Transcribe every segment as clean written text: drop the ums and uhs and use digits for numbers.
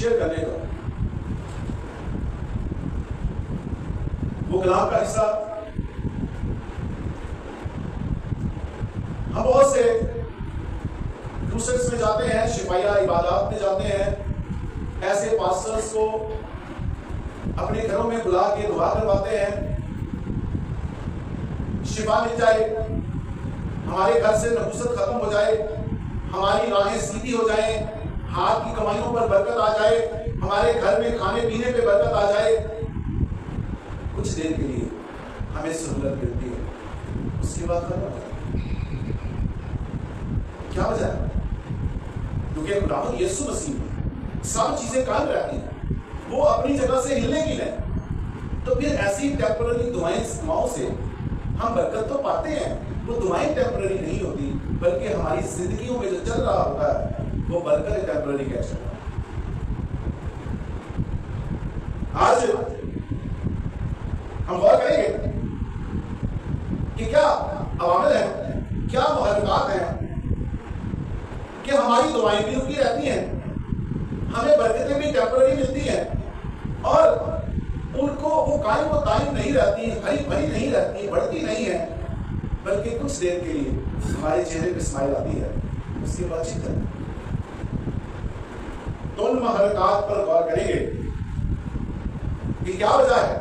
Share करने का। वो कलाम का हिस्सा हम बहुत से क्रूसेड्स में जाते हैं, शिफाया इबादत में जाते हैं, ऐसे पास्टर्स को अपने घरों में बुला के दुआ करवाते हैं, शिफा मिल जाए, हमारे घर से नहुसत खत्म हो जाए, हमारी राहें सीधी हो जाए, हाथ की कमाइयों पर बरकत आ जाए, हमारे घर में खाने पीने पे बरकत आ जाए। कुछ देर के लिए हमें सहूलत मिलती है, उसके बाद खत्म हो जाए। क्या वजह है? क्योंकि खुदावंद यीशु मसीह में सब चीजें कायम रहती हैं, वो अपनी जगह से हिलने की नहीं। तो फिर ऐसी टेम्पररी दुआओं से हम बरकत तो पाते हैं, वो दुआएं टेम्पररी नहीं होती, बल्कि हमारी जिंदगियों में जो चल रहा होता है वो बरकत टेम्पररी कह सकता है। आज हम गौर करेंगे कि क्या अवामिल है, क्या मुहर्रिकात हैं कि हमारी दुआएं भी रुकी रहती हैं, हमें बरकतें भी टेम्पररी मिलती हैं और उनको वो कायम व दायम नहीं रहती, हरी भरी नहीं रहती, बढ़ती नहीं है, बल्कि कुछ देर के लिए हमारे चेहरे पे स्माइल आती है, उसके बाद चिंता। तो उन मुहर्रिकात पर गौर करेंगे कि क्या वजह है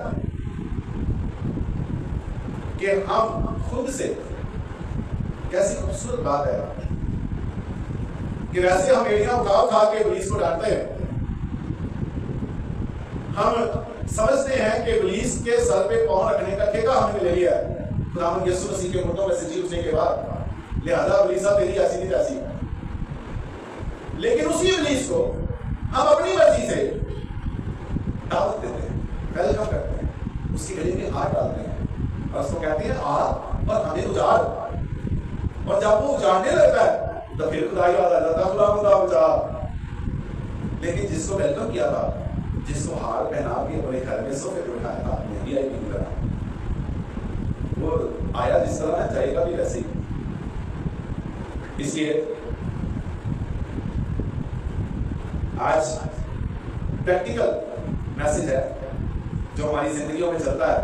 कि हम खुद से, कैसी खूबसूरत बात है कि वैसे हम एड़ियां उठा के पुलिस को डांटते हैं, हम समझते हैं कि पुलिस के सर पे पांव रखने का ठेका हमने ले लिया है खुदावंद यीशु मसीह के मुर्दों में से जी उठने के बाद, लिहाजा पुलिस तेरी ऐसी नहीं तैसी। लेकिन उसी पुलिस को हम अपनी मर्जी से दावत देते हैं, वेलकम करते हैं, उसकी गली में हाथ डालते हैं और उसको कहते हैं आ और हमें उजाड़। और जब वो उजाड़ने लगता है तो फिर खुदा याद आ जाता है, खुदा खुदा उजाड़। लेकिन जिसको वेलकम किया था, जिसको हार पहना के अपने घर में सोफे पे उठाया था, मेरी आई की तरह, वो आया जिस तरह जाएगा भी वैसे ही। इसलिए आज प्रैक्टिकल मैसेज है जो हमारी जिंदगियों में चलता है।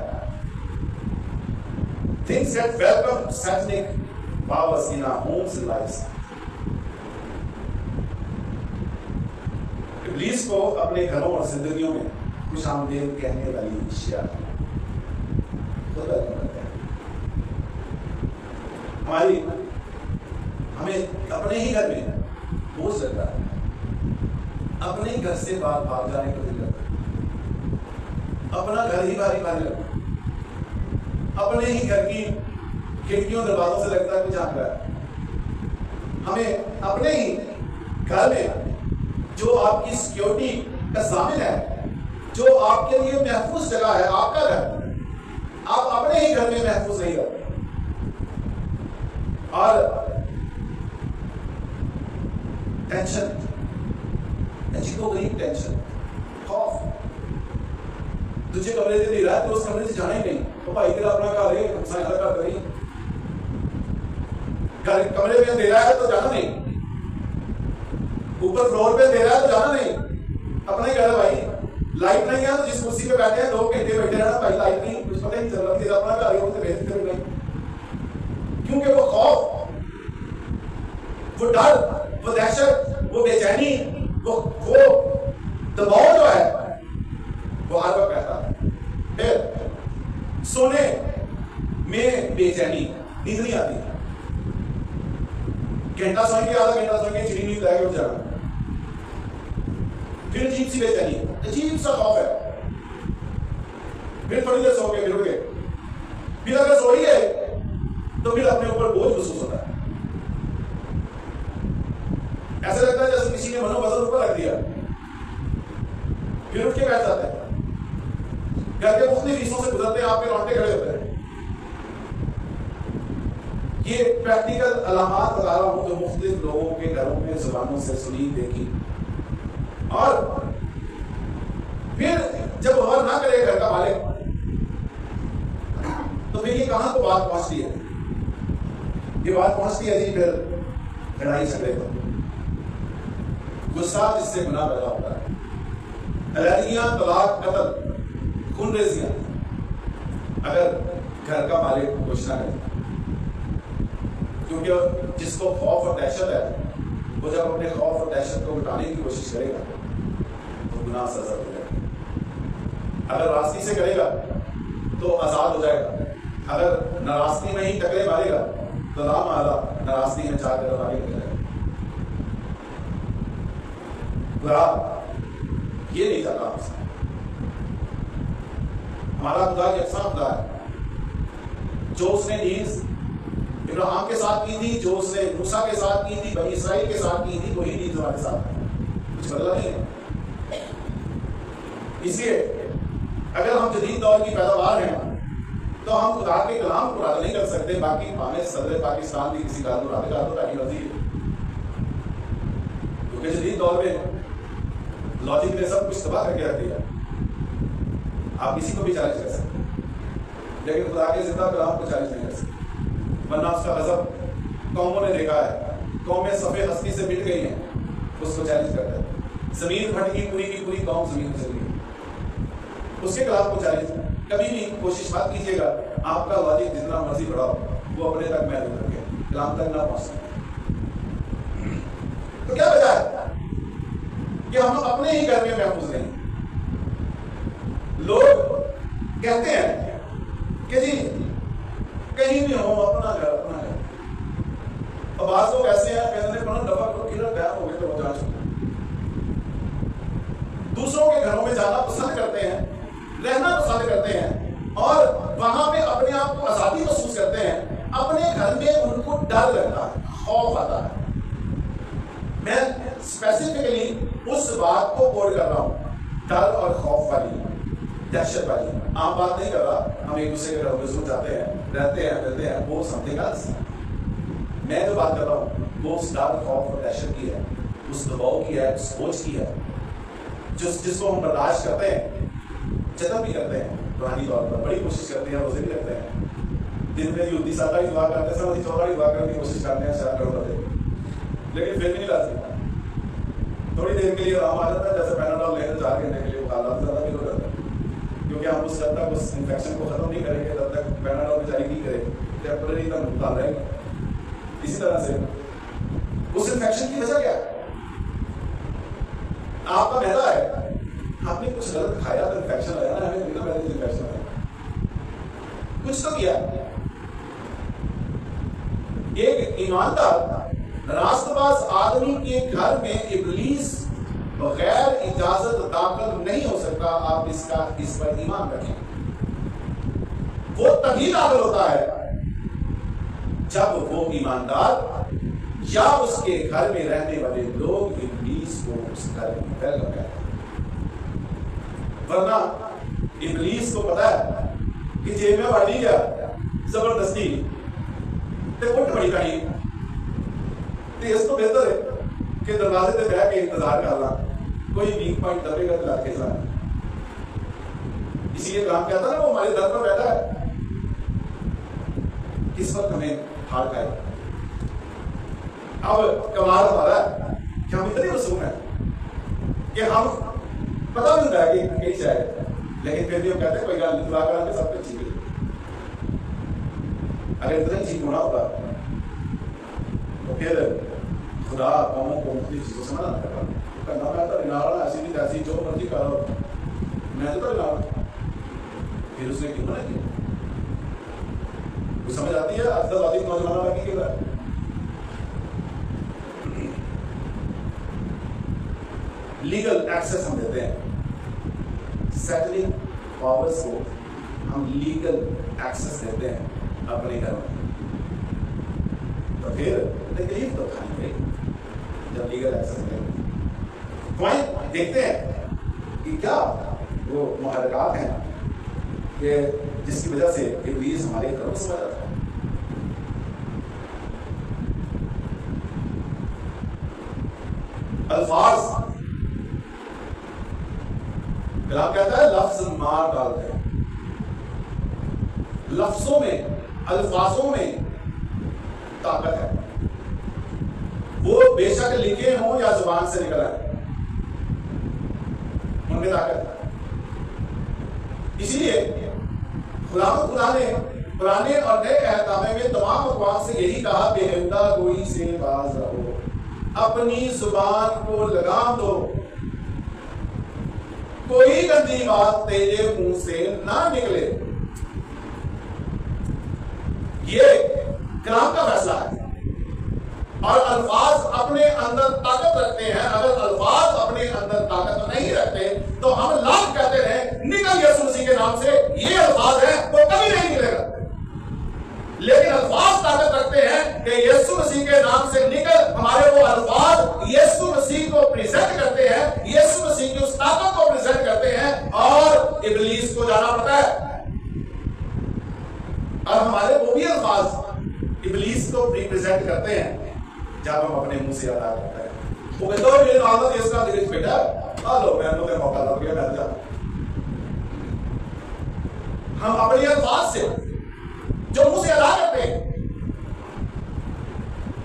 Things that welcome satanic powers in our homes and lives. इब्लीस को अपने घरों और जिंदगियों में खुशामदीद कहने वाली अशिया तो वेलकम करते हैं। हमें अपने ही घर में बोझ लगता है, अपने ही घर से बाहर भाग जाने को दिल लगता है, अपना घर ही भारी भारी लगता है, अपने ही घर की खिड़कियों दरवाजों से लगता है कुछ झांक रहा है। हमें अपने ही घर में जो आपकी सिक्योरिटी का जामिन है, जो आपके लिए महफूज जगह है, आपका घर, आप अपने ही घर में महफूज नहीं रहते। और टेंशन, अजीबोगरीब टेंशन, खौफ, तुझे कमरे से दे रहा है तो उस कमरे से जाना ही नहीं, तो भाई तेरा अपना घर है, हमसा घर का करी, घर कमरे में दे रहा है तो जाना नहीं, ऊपर फ्लोर पे दे रहा है तो जाना नहीं, अपना ही घर है भाई। लाइट नहीं है तो जिस कुर्सी पे बैठे हैं 2 घंटे बैठे रहना भाई, लाइट नहीं, कुछ पता नहीं चल रहा, तेरा अपना घर है, उसे भेजते नहीं। क्योंकि वो खौफ, वो डर, वो दहशत, वो बेचैनी, वो दबाव जो है वो हर वक्त रहता है। फिर सोने में बेचैनी, नींद नहीं आती, घंटा सोएंगे, आधा घंटा सोएंगे, चिड़ी नींद आएगी, उठ जाना, फिर अजीब सी बेचैनी, अजीब सा खौफ है, फिर थोड़ी देर सो गए, फिर उठ गए, फिर अगर सो ही गए तो फिर अपने ऊपर बोझ महसूस होता है, ऐसा लगता है जैसे किसी ने मनोवजन ऊपर रख दिया, फिर उठ के बैठ जाते हैं, घर के मुख्तलिफ हिस्सों से गुजरते हैं, आपके रोंगटे खड़े होते हैं। ये प्रैक्टिकल अलामात बता रहा हूं जो मुख्तलिफ लोगों के घरों में जुबानों से सुनी देखी। और फिर जब गौर ना करे घर का मालिक, तो फिर ये कहां तो बात पहुंचती है, ये बात पहुंचती है जी फिर लड़ाई झगड़े पर, गुस्सा जिससे गुनाह पैदा होता है, अलहदगियां, तलाक, कत्ल, खूनरेजियां, अगर घर का मालिक कोशिश ना करे, क्योंकि जिसको खौफ और दहशत है वो जब अपने खौफ और दहशत को मिटाने की कोशिश करेगा तो गुनाह सजा हो जाएगा। अगर रास्ती से करेगा तो आजाद हो जाएगा। अगर नारास्ती में ही टकरे मारेगा तो राम आला नारास्ती में 4 कदम आगे निकल जाएगा। ये नहीं चाहता हमसे। हमारा खुदा यकसा खुदा है। जो उसने नीज इब्राहिम के साथ की थी, जो उसने मूसा के साथ की थी, बनी इसराइल के साथ की थी, वही नीज हमारे साथ है। कुछ बदला नहीं है। इसलिए अगर हम जदीद दौर की पैदावार हैं तो हम खुदा के कलाम को रद्द नहीं कर सकते। बाकी हमें सदर पाकिस्तान भी किसी बात को रद्द कर दो ताकि मर्जी है, क्योंकि जदीद दौर में लॉजिक ने सब कुछ तबाह करके रख दिया। आप किसी को भी चैलेंज कर सकते, लेकिन खुदा के जिंदा कलाम को चैलेंज नहीं कर सकते, वरना उसका गजब कौमों ने देखा है। कौमें सफे हस्ती से मिट गई हैं, उसको चैलेंज करता है। जमीन फट गई, पूरी की पूरी कौम जमीन पर चली गई, उसके खिलाफ को चैलेंज। कभी भी कोशिश मत कीजिएगा आपका लॉजिक जितना मर्जी बढ़ाओ वो अपने तक महदूद रखे, कलाम तक ना पहुंच सके। तो क्या वजह है कि हम अपने ही घर में महफूज नहीं। लोग कहते हैं कि जी कहीं भी हो अपना घर अपना घर। अब आज लोग ऐसे हैं कहते हैं दफा करो किधर बयान हो गए तो जान चुके। दूसरों के घरों में जाना पसंद करते हैं, रहना पसंद करते हैं और वहां पे अपने आप को आजादी महसूस करते हैं। अपने घर में उनको डर लगता है, खौफ आता है। मैं स्पेसिफिकली उस बात को कोड कर रहा हूं, डर और खौफ वाली, दहशत वाली। आम बात नहीं कर रहा। हम एक दूसरे के घरों में जरूर जाते हैं, रहते हैं, मिलते हैं, वो समथिंग एल्स। मैं जो बात कर रहा हूं वो उस डर, खौफ और दहशत की है, उस दबाव की है, उस बोझ की है, जिसको हम बर्दाश्त करते हैं, जतन भी करते हैं, रूहानी तौर पर बड़ी कोशिश करते हैं, रोजे भी करते हैं। दिन में युद्धी सादा ही दुआ करते हैं, सब चौड़ा ही दुआ करने की कोशिश करते हैं, शायद करो करते, लेकिन फिर भी नहीं लाते। थोड़ी देर के लिए आराम आ जाता है, जैसे पैनाडोल लेकर 4 घंटे के लिए उतार ज्यादा भी हो जाता है, क्योंकि हम उस जब तक उस इन्फेक्शन को खत्म नहीं करेंगे तब तक पैनाडोल जारी नहीं करेंगे, टेम्पररी तक उतार रहेगा। इसी तरह से उस इन्फेक्शन की वजह क्या है? आपका मैदा है, आपने कुछ गलत खाया तो इन्फेक्शन आया ना, हमें बिना मैदे से इन्फेक्शन आया, कुछ तो किया। एक ईमानदार रास्तबाज आदमी के घर में इब्लीस बगैर इजाजत दाखिल नहीं हो सकता। आप इस पर ईमान रखें। वो तभी दाखिल होता है जब वो ईमानदार या उसके घर में रहने वाले लोग इब्लीस को उस घर में वेलकम करते हैं। वरना इब्लीस को पता है कि जेब में बढ़ गया जबरदस्ती ते उठ बड़ी कड़ी, तो इसको बेहतर है कि दरवाजे पे बैठ के इंतजार करना, कोई वीक पॉइंट दबेगा तो लाके चलाना। इसीलिए काम कहता है ना, वो हमारे दर पर बैठा है, किस वक्त हमें हार खाए। अब कमाल हमारा कि हम इतने मासूम हैं कि हम पता मिलता है कि कहीं जाए, लेकिन फिर भी हम कहते हैं कोई गल दुआ करा के सब कुछ ठीक है। अगर इतना ठीक होना होता तो फिर खुदा कौमों को मुख्तलिफ चीजों से मना करना। मैं तो इनारा ऐसी भी तैसी जो मर्जी करो, मैं तो इनारा, फिर उसने क्यों मना किया? वो समझ आती है अफजल नौजवानों बाकी के बाद लीगल एक्सेस हम देते हैं, सेटलिंग पावर्स को हम लीगल एक्सेस देते हैं अपने घर में, तो फिर तकलीफ तो खानी पड़ेगी जब लीगल एक्सेस मिलेगा। पॉइंट देखते हैं कि क्या वो मुहर्रिकात हैं कि जिसकी वजह से इब्लीस हमारे घरों में समा जाता है। अल्फाज कलाम कहता है लफ्ज मार डालते हैं। लफ्जों में, अल्फाजों में ताकत है, वो बेशक लिखे हों या जुबान से निकल आए, उनमें में ताकत। इसलिए खुदा ने पुराने और नए अहदनामे में तमाम अक़वाम से यही कहा, बेहुदा गोई से बाज रहो, अपनी जुबान को लगाम दो, कोई गंदी बात तेरे मुंह से ना निकले। ये कलाम का फैसला है। और अल्फाज अपने अंदर ताकत रखते हैं। अगर अल्फाज अपने अंदर ताकत नहीं रखते तो हम लाख कहते रहे निकल यीशु मसीह के नाम से, ये अल्फाज है तो कभी नहीं निकलेगा। लेकिन अल्फाज ताकत रखते हैं कि यीशु मसीह के नाम से निकल, हमारे वो अल्फाज यीशु मसीह को प्रेजेंट करते हैं, यीशु मसीह की उस ताकत को प्रेजेंट करते हैं और इब्लीस को जाना पड़ता है। और हमारे वो भी अल्फाज इब्लीस को रिप्रेजेंट करते हैं जब हम अपने मुंह से अदा करते हैं। वो कहते हो मेरे नाम देश का दिल बेटा आ लो, मैं तो मौका लग गया, मैं जा। हम अपने अल्फाज से जो मुंह से अदा करते हैं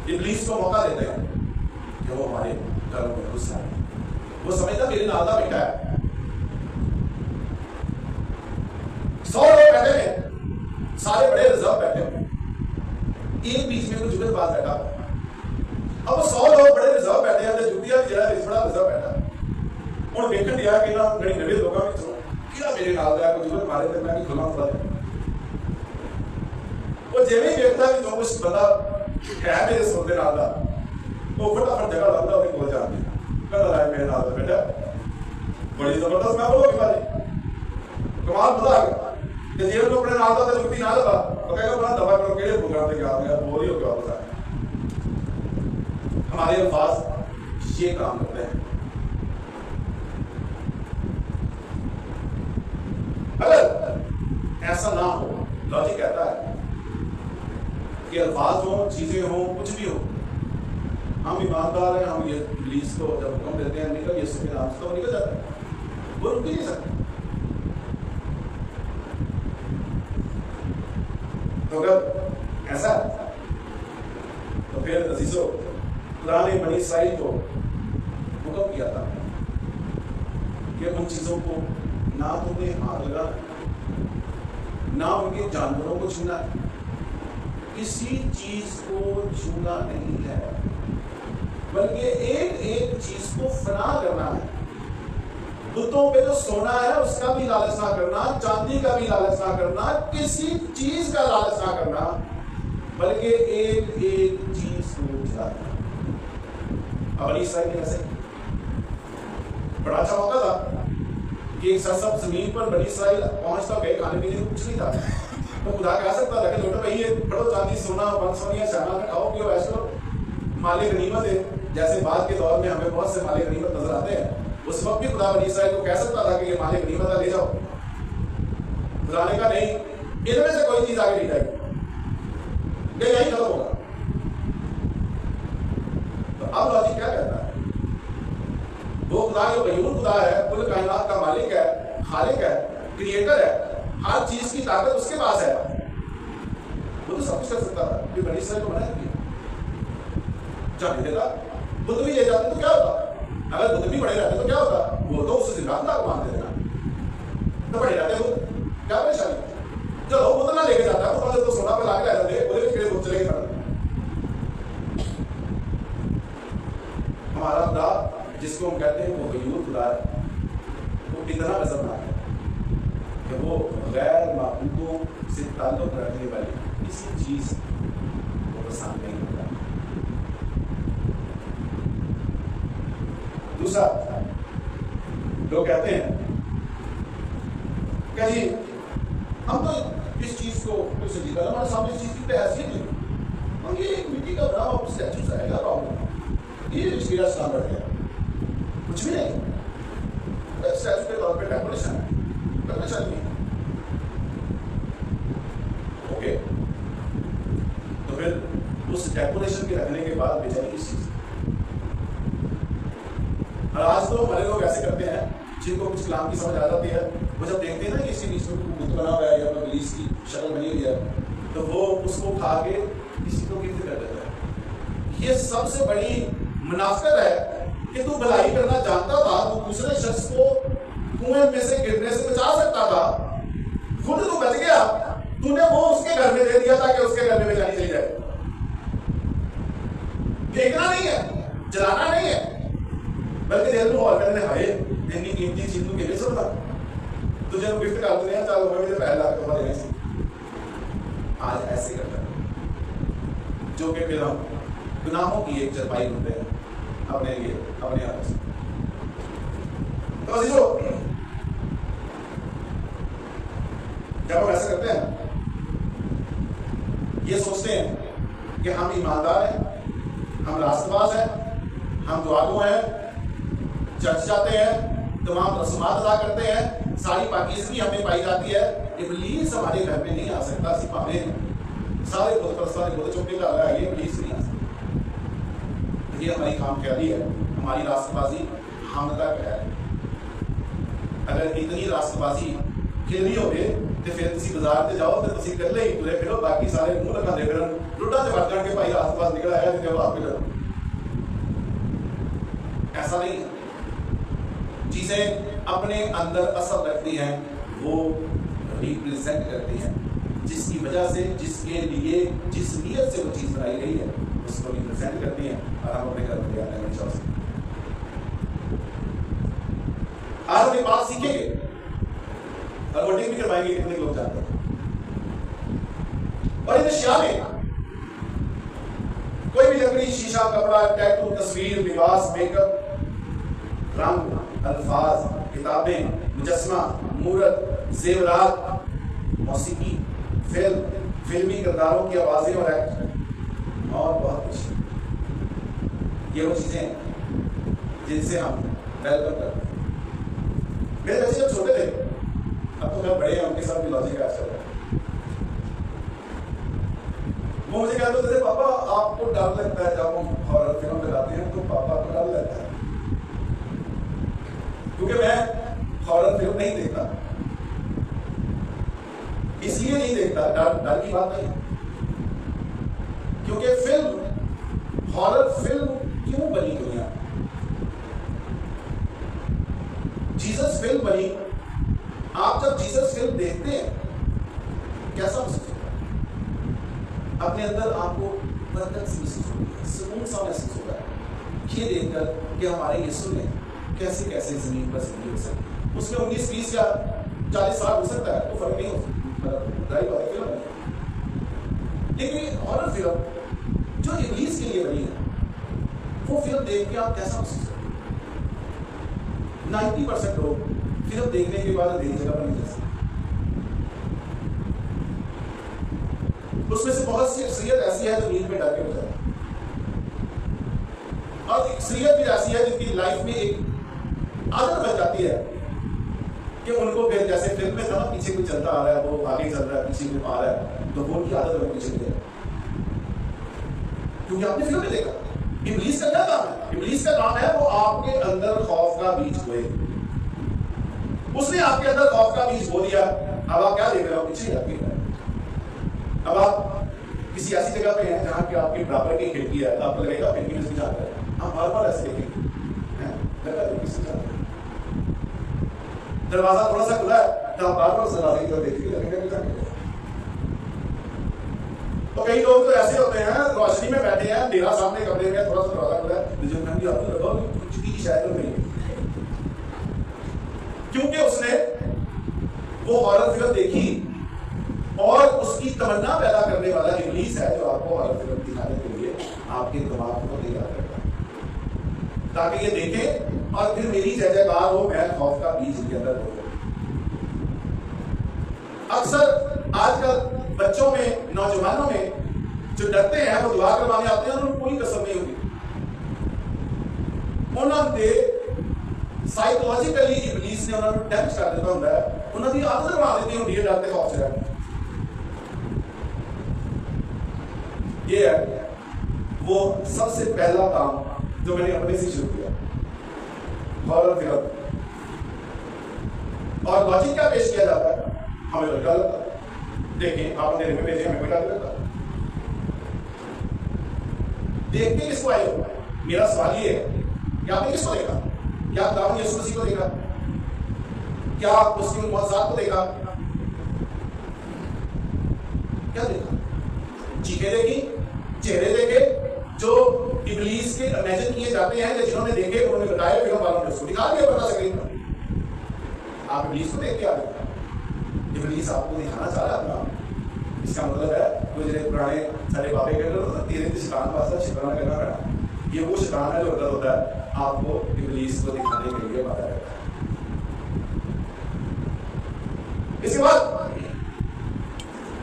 इब्लीस को मौका देते हैं कि वो हमारे घरों में घुस आए। वो समझता मेरे नाम का बेटा है। 100 लोग बैठे हैं, सारे बड़े रिजर्व बैठे हैं, एक बीच में कुछ जुगत बात बैठा। अब वो 100 लोग बड़े रिजर्व बैठे हैं, जुटिया भी जरा बड़ा रिजर्व बैठा और देखने दिया कि ना 99 लोगों में किला मेरे नाल दा कोई जुगत मारे ते मैं भी खुला खुला वो जेवे देखता कि जो कुछ बंदा है मेरे सुन दे नाल दा वो फटाफट जगह लाता और बोल जाती कहता लाए मेरे नाल दा बेटा बड़ी जबरदस्त मैं बोलो कि बात कमाल मजा आ गया कि जेब को अपने नाल दा ते जुगती ना लगा तो कहेगा बड़ा दबा करो केड़े प्रोग्राम पे गया यार बोल ही हो गया बता। हमारे अल्फाज ये काम करते हैं। अगर ऐसा ना हो, लॉजिक कहता है कि अल्फाज हो, चीजें हो, कुछ भी हो, हम ईमानदार हैं, हम ये इब्लीस को जब हुक्म देते हैं निकल यीशु के नाम से, तो निकल जाता है, वो रुक ही नहीं सकता। तो अगर ऐसा तो फिर अजीजों खुदा ने बनी इस्राएल को हुक्म किया था कि उन चीजों को ना तुम्हें हाथ लगाना, ना उनके जानवरों को छूना, किसी चीज को छूना नहीं है, बल्कि एक एक चीज को फना करना है। बुतों पे जो सोना है उसका भी लालच ना करना, चांदी का भी लालच ना करना, किसी चीज का लालच ना करना, बल्कि एक एक चीज को चलाना। अब इस्राएल ने ऐसे बड़ा अच्छा मौका था कि एक सरसब्ज जमीन पर बनी इस्राएल पहुंच तो गए, खाने पीने को कुछ नहीं था, तो खुदा कह सकता था कि लोटो भाई ये बड़ो चांदी सोना बन सोनिया शाना में खाओ पियो ऐश करो, माले गनीमत है। जैसे बाद के दौर में हमें बहुत से माले गनीमत नजर आते हैं, उस वक्त भी खुदा बनी इस्राएल को कह सकता था कि ये माले गनीमत ले जाओ। खुदा ने कहा नहीं, इनमें से कोई चीज आगे नहीं जाएगी, ये यही खत्म होगा। तो अब लॉजिक क्या कहता है? वो खुदा जो गयूर खुदा है, कुल कायनात का मालिक है, खालिक है, क्रिएटर है, हर चीज की ताकत उसके पास है, वो तो सब कुछ कर सकता था। कि बनी इस्राएल को मना किया जाने देता, बुद्ध भी ले जाते तो क्या होता? अगर बुद्ध भी बड़े रहते तो क्या होता? वो तो उसे जिंदा को मान देना, तो बड़े रहते वो क्या परेशानी? चलो बुद्ध ना लेके जाता तो सोना पर लाके लाते थे, बोले फिर बुद्ध चले गए। हमारा खुदा जिसको हम कहते हैं वो गयूर खुदा है, वो इतना गजबनाक है कि वो गैर माबूदों से ताल्लुक रखने वाली किसी चीज को पसंद नहीं करता। दूसरा, लोग कहते हैं कि जी हम तो इस चीज को कुछ नहीं कर, हमारे सामने इस चीज की हैसियत नहीं, हम ये मिट्टी का बना हुआ स्टैचू सा है, क्या प्रॉब्लम? ये इसका स्थान रख गया, कुछ भी नहीं, स्टैचू के तौर पे डेकोरेशन है, करना चाहिए। ओके, तो फिर उस डेकोरेशन के रखने के बाद बेचारी किस चीज? और आज तो हमारे लोग ऐसे करते हैं जिनको कुछ कलाम की समझ आ जाती है, वो जब देखते हैं ना कि इसके बीच में बुत बना हुआ है या पुलिस की शक्ल बनी हुई है, तो वो उसको उठा के किसी को गिफ्ट कर देता है। ये सबसे बड़ी मुनाफिकत है कि तू भलाई करना जानता था, तू दूसरे शख्स को कुएं में से गिरने से बचा सकता था, खुद तो बच गया, तूने वो उसके घर में दे दिया था कि उसके घर में बेचारी चली जाए। फेंकना नहीं है, जलाना नहीं है, बल्कि दिल में और करने हाय इतनी कीमती चीज तू किਵੇਂ सुनता, तुझे गिफ्ट कर दूं यार, चल मैं भी पहला कमा देना सी। आज ऐसे करता है जो कि फिर हम गुनाहों की एक चरपाई ढूंढते हैं अपने लिए, अपने आप से। तो जो जब हम ऐसा करते हैं, ये सोचते हैं कि हम ईमानदार हैं, हम रास्तबाज हैं, हम दुआगो हैं, चर्च जाते हैं, तमाम रस्मात अदा करते हैं, सारी पाकीज़गी हमें पाई जाती है, इब्लीस हमारे घर में नहीं आ सकता। सिर्फ हमें सारे बुत परस्तां ने बुत चुप के डाला है, ये इब्लीस नहीं आ सकता। ये हमारी खामख्याली है, हमारी रास्तबाजी हम तक है। अगर इतनी रास्तबाजी खेलनी होवे तो फिर तुसी बाजार से जाओ तो तुसी इकल्ले ही तुरे फिरो, बाकी सारे मुंह लगाते फिरन, लुटा च वट के भाई रास्तबाज निकल आया तो आप भी करो। ऐसा नहीं है। चीजें अपने अंदर असर रखती हैं, वो रिप्रेजेंट करती हैं, जिसकी वजह से, जिसके लिए, जिस नियत से वो चीज बनाई गई है उसको रिप्रेजेंट करती हैं, और हम अपने घर में ले आते हैं हमेशा उसको। आज हम एक बात सीखेंगे और वोटिंग भी करवाएंगे, कितने लोग जानते हैं। और इन अशिया में कोई भी लकड़ी, शीशा, कपड़ा, टैटू, तस्वीर, लिबास, मेकअप, रंग, अल्फाज, किताबें, मुजस्मा, मूर्त, जेवरात, मौसीकी, फिल्मी किरदारों की आवाजें और एक्ट और बहुत कुछ, ये वो चीजें हैं जिनसे हम वेलकम करते हैं। मेरे बच्चे जब छोटे थे, अब तो जब बड़े हैं उनके साथ भी लॉजिक आज चल रहा है, वो मुझे कहते थे पापा आपको डर लगता है जब हम हॉरर फिल्म लगाते हैं, तो पापा को डर लगता है, क्योंकि मैं हॉरर फिल्म नहीं देखता, इसलिए नहीं देखता, डर की बात नहीं, क्योंकि फिल्म, हॉरर फिल्म क्यों बनी दुनिया, जीसस फिल्म बनी। आप जब जीसस फिल्म देखते हैं कैसा महसूस होता है? अपने अंदर आपको बरकत महसूस होती है, सुकून सा महसूस होता है ये देखकर कि हमारे यीशु ने कैसे कैसे जमीन पर जिंदगी हो सकती, उसमें 19, 20 या 40 साल हो सकता है, तो फर्क नहीं हो सकता, लेकिन हॉरर फिल्म जो इब्लीस के लिए बनी है, वो फिल्म देख के आप कैसा महसूस करते हैं? 90% लोग फिल्म देखने के बाद अंधेरी जगह पर नहीं जा सकते। उसमें से बहुत सी अक्सरियत ऐसी है जो नींद में डर के हो जाती है, और अक्सरियत भी ऐसी है जिनकी लाइफ में एक आदत बन जाती है कि उनको फिर जैसे फिल्म में था ना, पीछे कोई चलता आ रहा है, वो आगे चल रहा है, पीछे कोई आ रहा है, तो वो उनकी आदत बन पीछे गई, क्योंकि आपने फिल्म में देखा। इब्लीस का क्या काम है? इब्लीस का काम है वो आपके अंदर खौफ का बीज बोए। उसने आपके अंदर खौफ का बीज बो दिया, अब आप क्या देख रहे हो? पीछे आपके घर। अब आप किसी ऐसी जगह पे हैं जहां पे आपके बराबर की खिड़की है, तो आपको लगेगा खिड़की में से जाता है, हम बार बार ऐसे देखेंगे, दरवाजा थोड़ा सा खुला है तो आप बार बार उस दरवाजे की तरफ देखेंगे। तो कई लोग तो ऐसे होते हैं, रोशनी में बैठे हैं, अंधेरा सामने कमरे में, थोड़ा सा दरवाजा खुला है, शायद नहीं, क्योंकि उसने वो हॉरर फिल्म देखी और उसकी तमन्ना पैदा करने वाला इब्लीस है जो आपको हॉरर फिल्म दिखाने के लिए आपके दिमाग को तैयार करता है, ताकि ये देखें और फिर मेरी जय जयकार हो, मैं खौफ का बीज इनके अंदर हो। अक्सर आजकल बच्चों में, नौजवानों में जो डरते हैं वो दुआ करवाने आते हैं और उनको कोई कसर नहीं होती, उन्होंने साइकोलॉजिकली इब्लीस ने उन्होंने डैमेज कर दिया होता है, उन्होंने आदत बना देती होती है डरते खौफ से। ये है वो सबसे पहला काम जो मैंने अपने से शुरू किया, हॉरर फिल्म। और लॉजिक क्या पेश किया जाता है? हमें तो डर लगता है, देखें आप अंधेरे में भेजे, हमें कोई डर लगता है, देखते किसको आए हो? मेरा सवाल ये है कि आपने किसको देखा? क्या खुदावंद यीशु मसीह को देखा? क्या उसकी मौजूद को देखा? क्या देखा? चीखें देखी, चेहरे देखे जो इब्लीस के इमेजिन किए जाते हैं, या जिन्होंने देखे उन्होंने बताया, फिल्म वालों ने उसको दिखा दिया पता स्क्रीन पर। आप इब्लीस को देख के आ गए, इब्लीस आपको दिखाना चाह रहा था। इसका मतलब है गुजरे पुराने सारे बाबे कहते हैं तेरे शैतान वास्ता शिकराना करना पड़ा। ये वो शैतान है जो अंदर होता है, आपको इब्लीस को दिखाने के लिए बात करता है। इसके बाद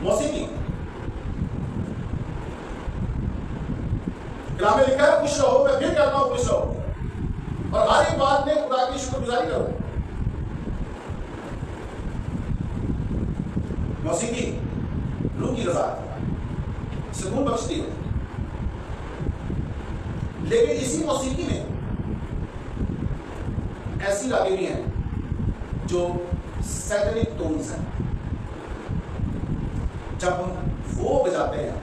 मौसीकी कलाम में लिखा है, खुश रहो, मैं फिर कहता हूं खुश रहो, और हर एक बात में खुदा की शुक्रगुजारी करो। मौसीकी रूह की रज़ा सुकून बख्शती है, लेकिन इसी मौसीकी में ऐसी रागें भी हैं जो सैटेनिक टोन्स हैं। जब हम वो बजाते हैं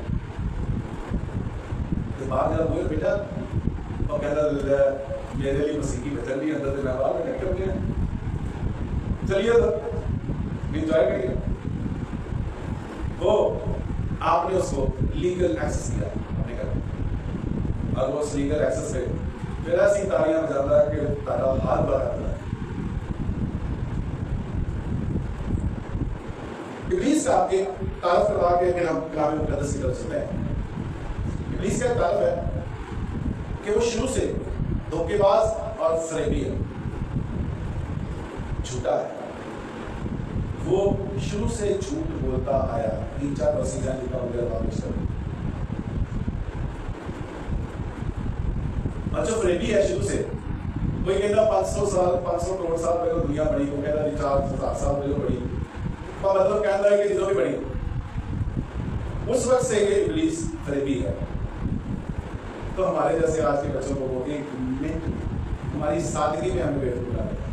तो बाहर जरा बोल बेटा और कहता मेरे लिए मौसीकी बदल रही है, अंदर से मैं बाहर में कर दिया, चलिए तो एंजॉय करिए। वो आपने उसको लीगल एक्सेस दिया अपने घर में, और वो उस लीगल एक्सेस से फिर ऐसी तालियां बजाता है कि तारा हाथ बढ़ाता है। इब्लीस का एक तारफ करवा के फिर हम कलाम मुक़द्दस की तरफ चलते हैं। इब्लीस का तारफ है कि वो शुरू से धोखेबाज और फरेबी है, झूठा है। वो शुरू से झूठ बोलता आया। 3-4 वर्षी जाने का वगैरह वापस कर, और जो फरेबी है शुरू से, कोई कहता 500 साल 500 करोड़ साल पहले दुनिया बनी, वो कहता 4 साल पहले बनी, तो मतलब कहता है कि चीजों की बड़ी। उस वक्त से ये इब्लीस फरेबी है। तो हमारे जैसे आज के बच्चों को वो एक मिनट में हमारी सादगी में हमें बेवकूफ बना देता है,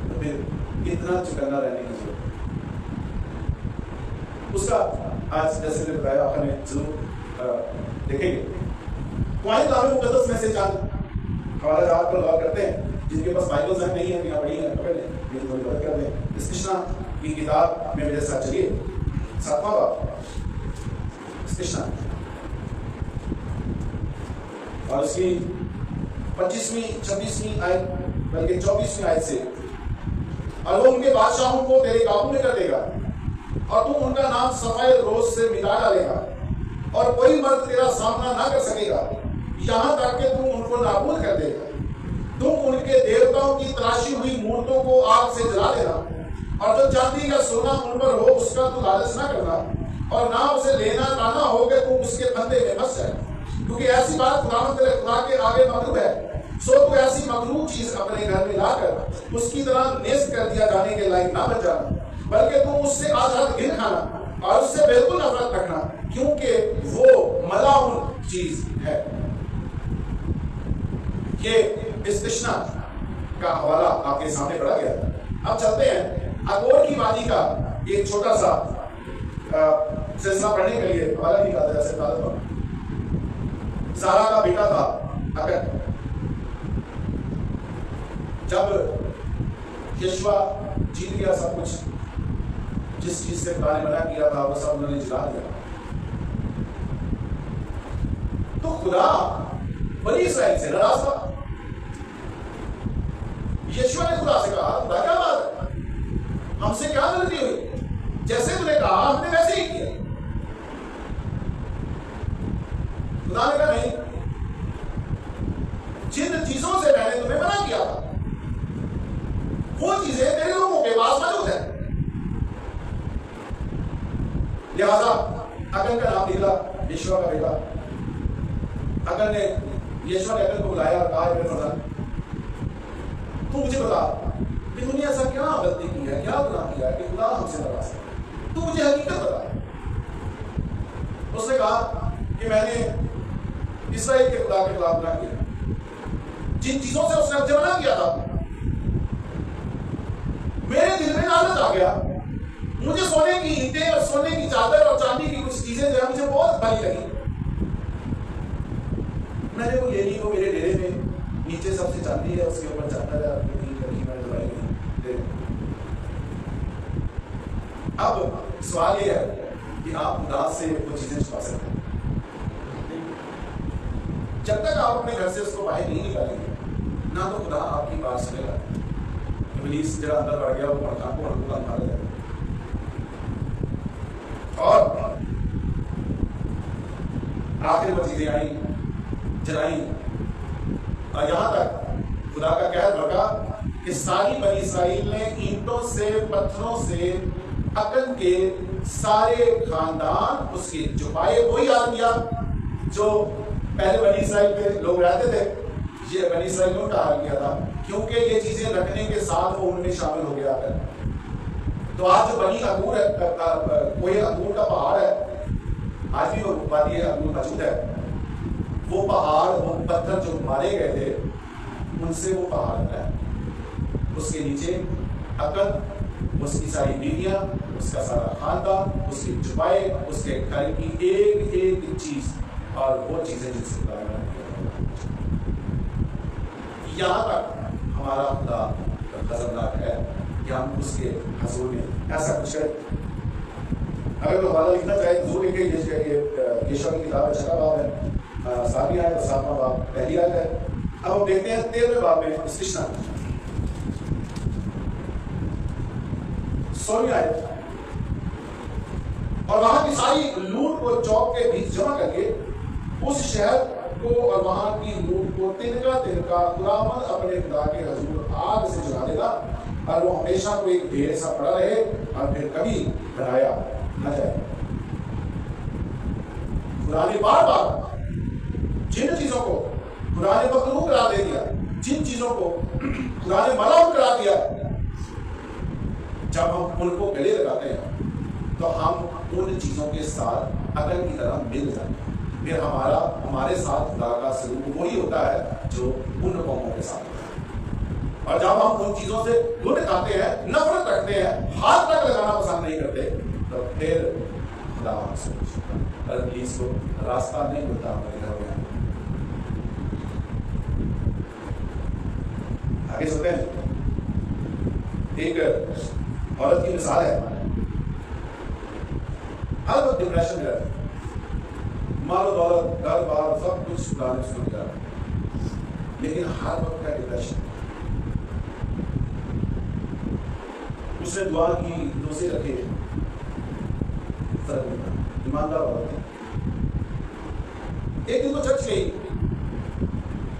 तो फिर इतना चुकन्ना रहने की जरूरत उसका आज जैसे मैंने बताया आपने जरूर देखेंगे। तो आइए कलाम मुक़द्दस में से चंद हमारा जहाँ पर गौर करते हैं, जिनके पास बाइबल्स हैं नहीं है, यहाँ बड़ी है, पकड़ लें, ये थोड़ी मदद कर दें। इस्तिश्ना की किताब में मेरे साथ चलिए, 7वां बाब इस्तिश्ना, और उसकी 25वीं 26वीं आयत बल्कि 24वीं आयत से, और वो उनके बादशाहों को तेरे काबू में कर देगा और तू उनका नाम सफाए रोज से मिटा डालेगा, और कोई मर्द तेरा सामना ना कर सकेगा, यहाँ तक कि तू उनको नाबूद कर देगा। तुम उनके देवताओं की तराशी हुई मूर्तों को आग से जला देना, और जो चांदी का सोना उन पर हो उसका तू लालच ना करना, और ना उसे लेना लाना हो कि तू उसके फंदे में फंस जाए, क्योंकि ऐसी बात खुदावंद तेरे खुदा के आगे मकरूह है। सो तू ऐसी मकरूह चीज अपने घर में लाकर उसकी तरह नेस्त कर दिया जाने के लायक ना बन जाना, बल्कि तू उससे आजाद घिन खाना और उससे बिल्कुल नफरत रखना, क्योंकि वो मलाउन चीज है। ये इस्तिश्ना का हवाला आपके सामने पढ़ा गया। अब चलते हैं अकोर की वादी का एक छोटा सा सिलसिला पढ़ने के लिए हवाला निकालता है। सारा का बेटा था अकन। जब यशवा जीत गया सब कुछ, जिस चीज से खुदा ने मना किया था वो सब उन्होंने जला दिया, तो खुदा बनी इस्राएल से नाराज था। यशवा ने खुदा से कहा, खुदा क्या बात है, हमसे क्या गलती हुई, जैसे तूने कहा हमने वैसे ही किया। खुदा ने कहा नहीं, जिन चीजों से मैंने तुम्हें मना किया था वो चीजें तेरे लोगों के पास मौजूद है। लिहाजा अकन का नाम निकला यशवा का बेटा। अकन ने यशवा ने अकन को बुलाया और कहा, मेरे फर्जंद तू मुझे बता कि तूने ऐसा क्या गलती की है, क्या गुनाह किया है कि खुदा हमसे नाराज है, तू मुझे हकीकत बता। उसने कहा कि मैंने इस्राएल के खुदा के खिलाफ गुनाह किया, जिन चीजों से उसने मुझे मना किया था मेरे दिल में लालच आ गया। मुझे सोने की ईंटें और सोने की चादर और चांदी की कुछ चीजें जो है मुझे बहुत भारी लगी, मैंने वो ले ली। वो मेरे डेरे में नीचे सबसे चांदी है, उसके ऊपर चादर है, मैंने दवाई ली। अब सवाल ये है कि आप खुदा से वो चीजें छुपा सकते हैं। जब तक आप अपने घर से उसको बाहर नहीं निकालेंगे ना तो खुदा आपकी बात सुनेगा। इब्लीस जरा अंदर बढ़ गया, वो भड़का मारा जाएगा। और आखिर वो चीजें आई, जलाई, और यहां तक खुदा का कहर भड़का कि सारी बनी इस्राएल ने ईंटों से, पत्थरों से अकन के सारे खानदान उसके छुपाए। वही आदमिया जो पहले बनी इस्राएल पे लोग रहते थे, ये बनी इस्राएल ने उनका हाल किया था, क्योंकि ये चीजें रखने के साथ वो उनमें शामिल हो गया है। तो आज जो बनी अगूर है, कोई अगूर का पहाड़ है, आज भी वो वादी अगूर मौजूद है। वो पहाड़, वो पत्थर जो मारे गए थे, उनसे वो पहाड़ है। उसके नीचे अकल, उसकी सारी बीवियां, उसका सारा खानदान, उसके छुपाए, उसके घर की एक एक चीज, और वो चीजें जिससे यहां तक हमारा खुदा खतरनाक है कि हम उसके हजूर में ऐसा कुछ करें। अगर तो हवाला लिखना चाहे तो जरूर लिखे। यशों की किताब 6वां बाब है, 7वीं आयत और 7वां बाब पहली आयत है। अब हम देखते हैं 13वें बाब में स्टिशना 16वीं आयत, और वहां की सारी लूट को चौक के बीच जमा करके उस शहर को और वहां की लूट को तिनका तिनका खुदावंद अपने खुदा के हजूर आग से जला देगा, और वो हमेशा को एक ढेर सा पड़ा रहे और फिर कभी बनाया न जाए। खुदा ने बार बार जिन चीजों को खुदा ने मखलूक करार दे दिया, जिन चीजों को खुदा ने मलाउम करा दिया, जब हम उनको गले लगाते हैं तो हम उन चीजों के साथ अकल की तरह मिल जाते हैं। फिर हमारे साथ खुदा का सलूक वही होता है जो उन कौमों के साथ होता है। और जब हम उन चीजों से दूर खाते हैं, नफरत रखते हैं, हाथ तक लगाना पसंद नहीं करते, तो फिर खुदा हमसे पूछता है, इब्लीस को रास्ता नहीं मिलता हमारे घर में। आगे चलते हैं। एक औरत की मिसाल है, हर वक्त डिप्रेशन में रहती, मालो दौलत, घर बार सब कुछ खुदा ने दिया, लेकिन हर वक्त का डिप्रेशन। उसने दुआ की, रोजे रखे, फर्क नहीं पड़ा, ईमानदार औरत थी। एक दिन वो चर्च गई,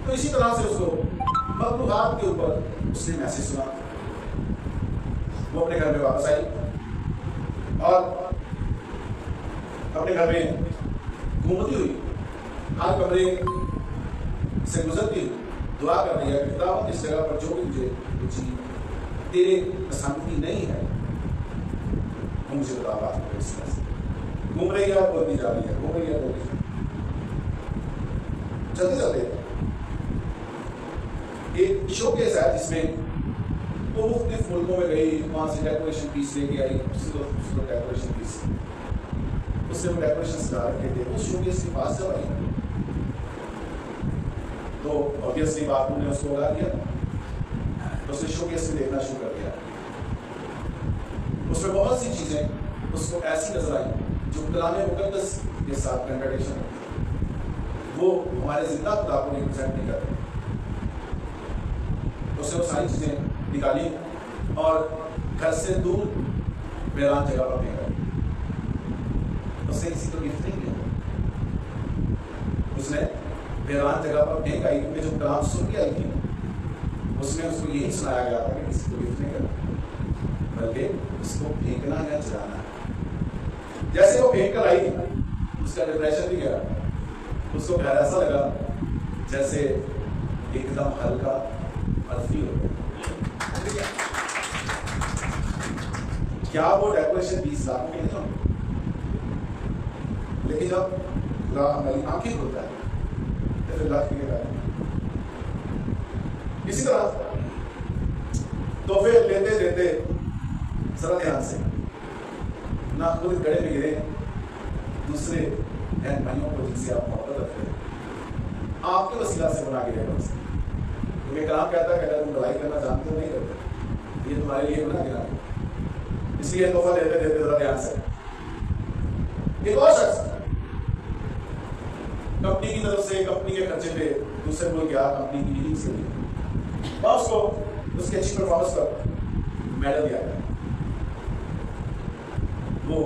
तो इसी तरह से उसको मखलूकात के ऊपर उसने मैसेज सुना। वो अपने घर में वापस आई और अपने घर में घूमती हुई हर कमरे से गुजरती हुई दुआ कर रही है, खुदा इस जगह पर जो भी मुझे कुछ तेरे पसंद की नहीं है वो मुझे बता। बात इस तरह से घूम रही है, बोलती जा रही है, घूम रही है, बोलती चलते चलते एक शोकेस है जिसमें वो मुख्तलिफ मुल्कों में गई, वहां से डेकोरेशन पीस लेके आई, उसको डेकोरेशन पीस उससे वो डेकोरेशन सजा रखे थे। उस शोकेस के पास जब आई तो ऑब्वियसली बापू ने उसको उड़ा दिया, तो उसने शोकेस में देखना शुरू कर दिया। उसमें बहुत सी चीजें उसको ऐसी नजर आई जो कलाम मुकद्दस के साथ कंट्राडिक्शन है, वो हमारे जिंदा खुदा को रिप्रेजेंट नहीं करते। उसने वो सारी चीजें निकाली और घर से दूर वीरान जगह पर फेंका। उसने किसी को गिफ्ट नहीं किया, उसने वीरान जगह पर फेंक आई, क्योंकि जो कलाम सुन के आई थी उसमें उसको यही सुनाया गया था कि किसी को गिफ्ट नहीं करना, बल्कि उसको फेंकना या जलाना है। जैसे वो फेंक कर आई, उसका डिप्रेशन भी गया, उसको घर ऐसा लगा जैसे एकदम हल्का और फ्री हो गया। क्या वो डेकोरेशन 20 लाख में नहीं होंगे, लेकिन जब हमारी आंखें खुलता है तो फिर लाख के बाद इसी तरह। तो फिर लेते लेते जरा ध्यान से ना खुद गड़े में गिरे, दूसरे बहन भाइयों को जिनसे आप मोहब्बत रखते हैं आपके वसीला से बना के रहे। क्योंकि कलाम कहता है कि अगर तुम लड़ाई करना जानते हो नहीं करते, ये तुम्हारे लिए बना गिरा। इसलिए तोहफा देते देते जरा ध्यान से। एक और शख्स कंपनी की तरफ से कंपनी के खर्चे पे दूसरे मुल्क गया कंपनी की मीटिंग के लिए, वहां उसको उसकी अच्छी परफॉर्मेंस पर मेडल दिया गया। वो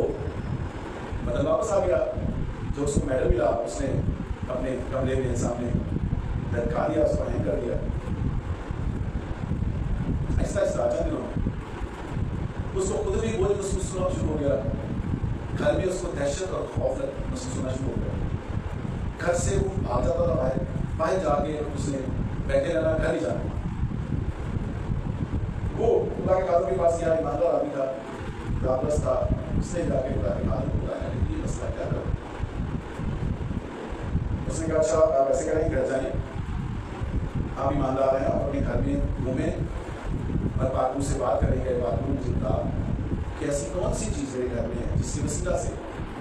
बदल वापस आ गया, जो उसको मेडल मिला उसने अपने कमरे में सामने लटका दिया, उसको हैंग कर दिया। ऐसा चंद दिनों में उसको खुद भी बोझ महसूस होना शुरू हो गया, घर में उसको दहशत और खौफ महसूस होना शुरू हो गया। घर से वो भाग जाता था बाहर जाके उसने बैठे रहना, घर ही जाना। वो खुदा के कादों के पास गया, ईमानदार आदमी था, राबरस था, उसने जाके खुदा के कादों को बुलाया, ये मसला क्या करो। उसने कहा अच्छा आप ऐसे करें, घर जाइए, आप ईमानदार हैं, आप अपने घर में घूमें और बातों से बात करेंगे, बातों में जिंदा कि ऐसी कौन सी चीज़ मेरे घर में है जिसकी वसीला से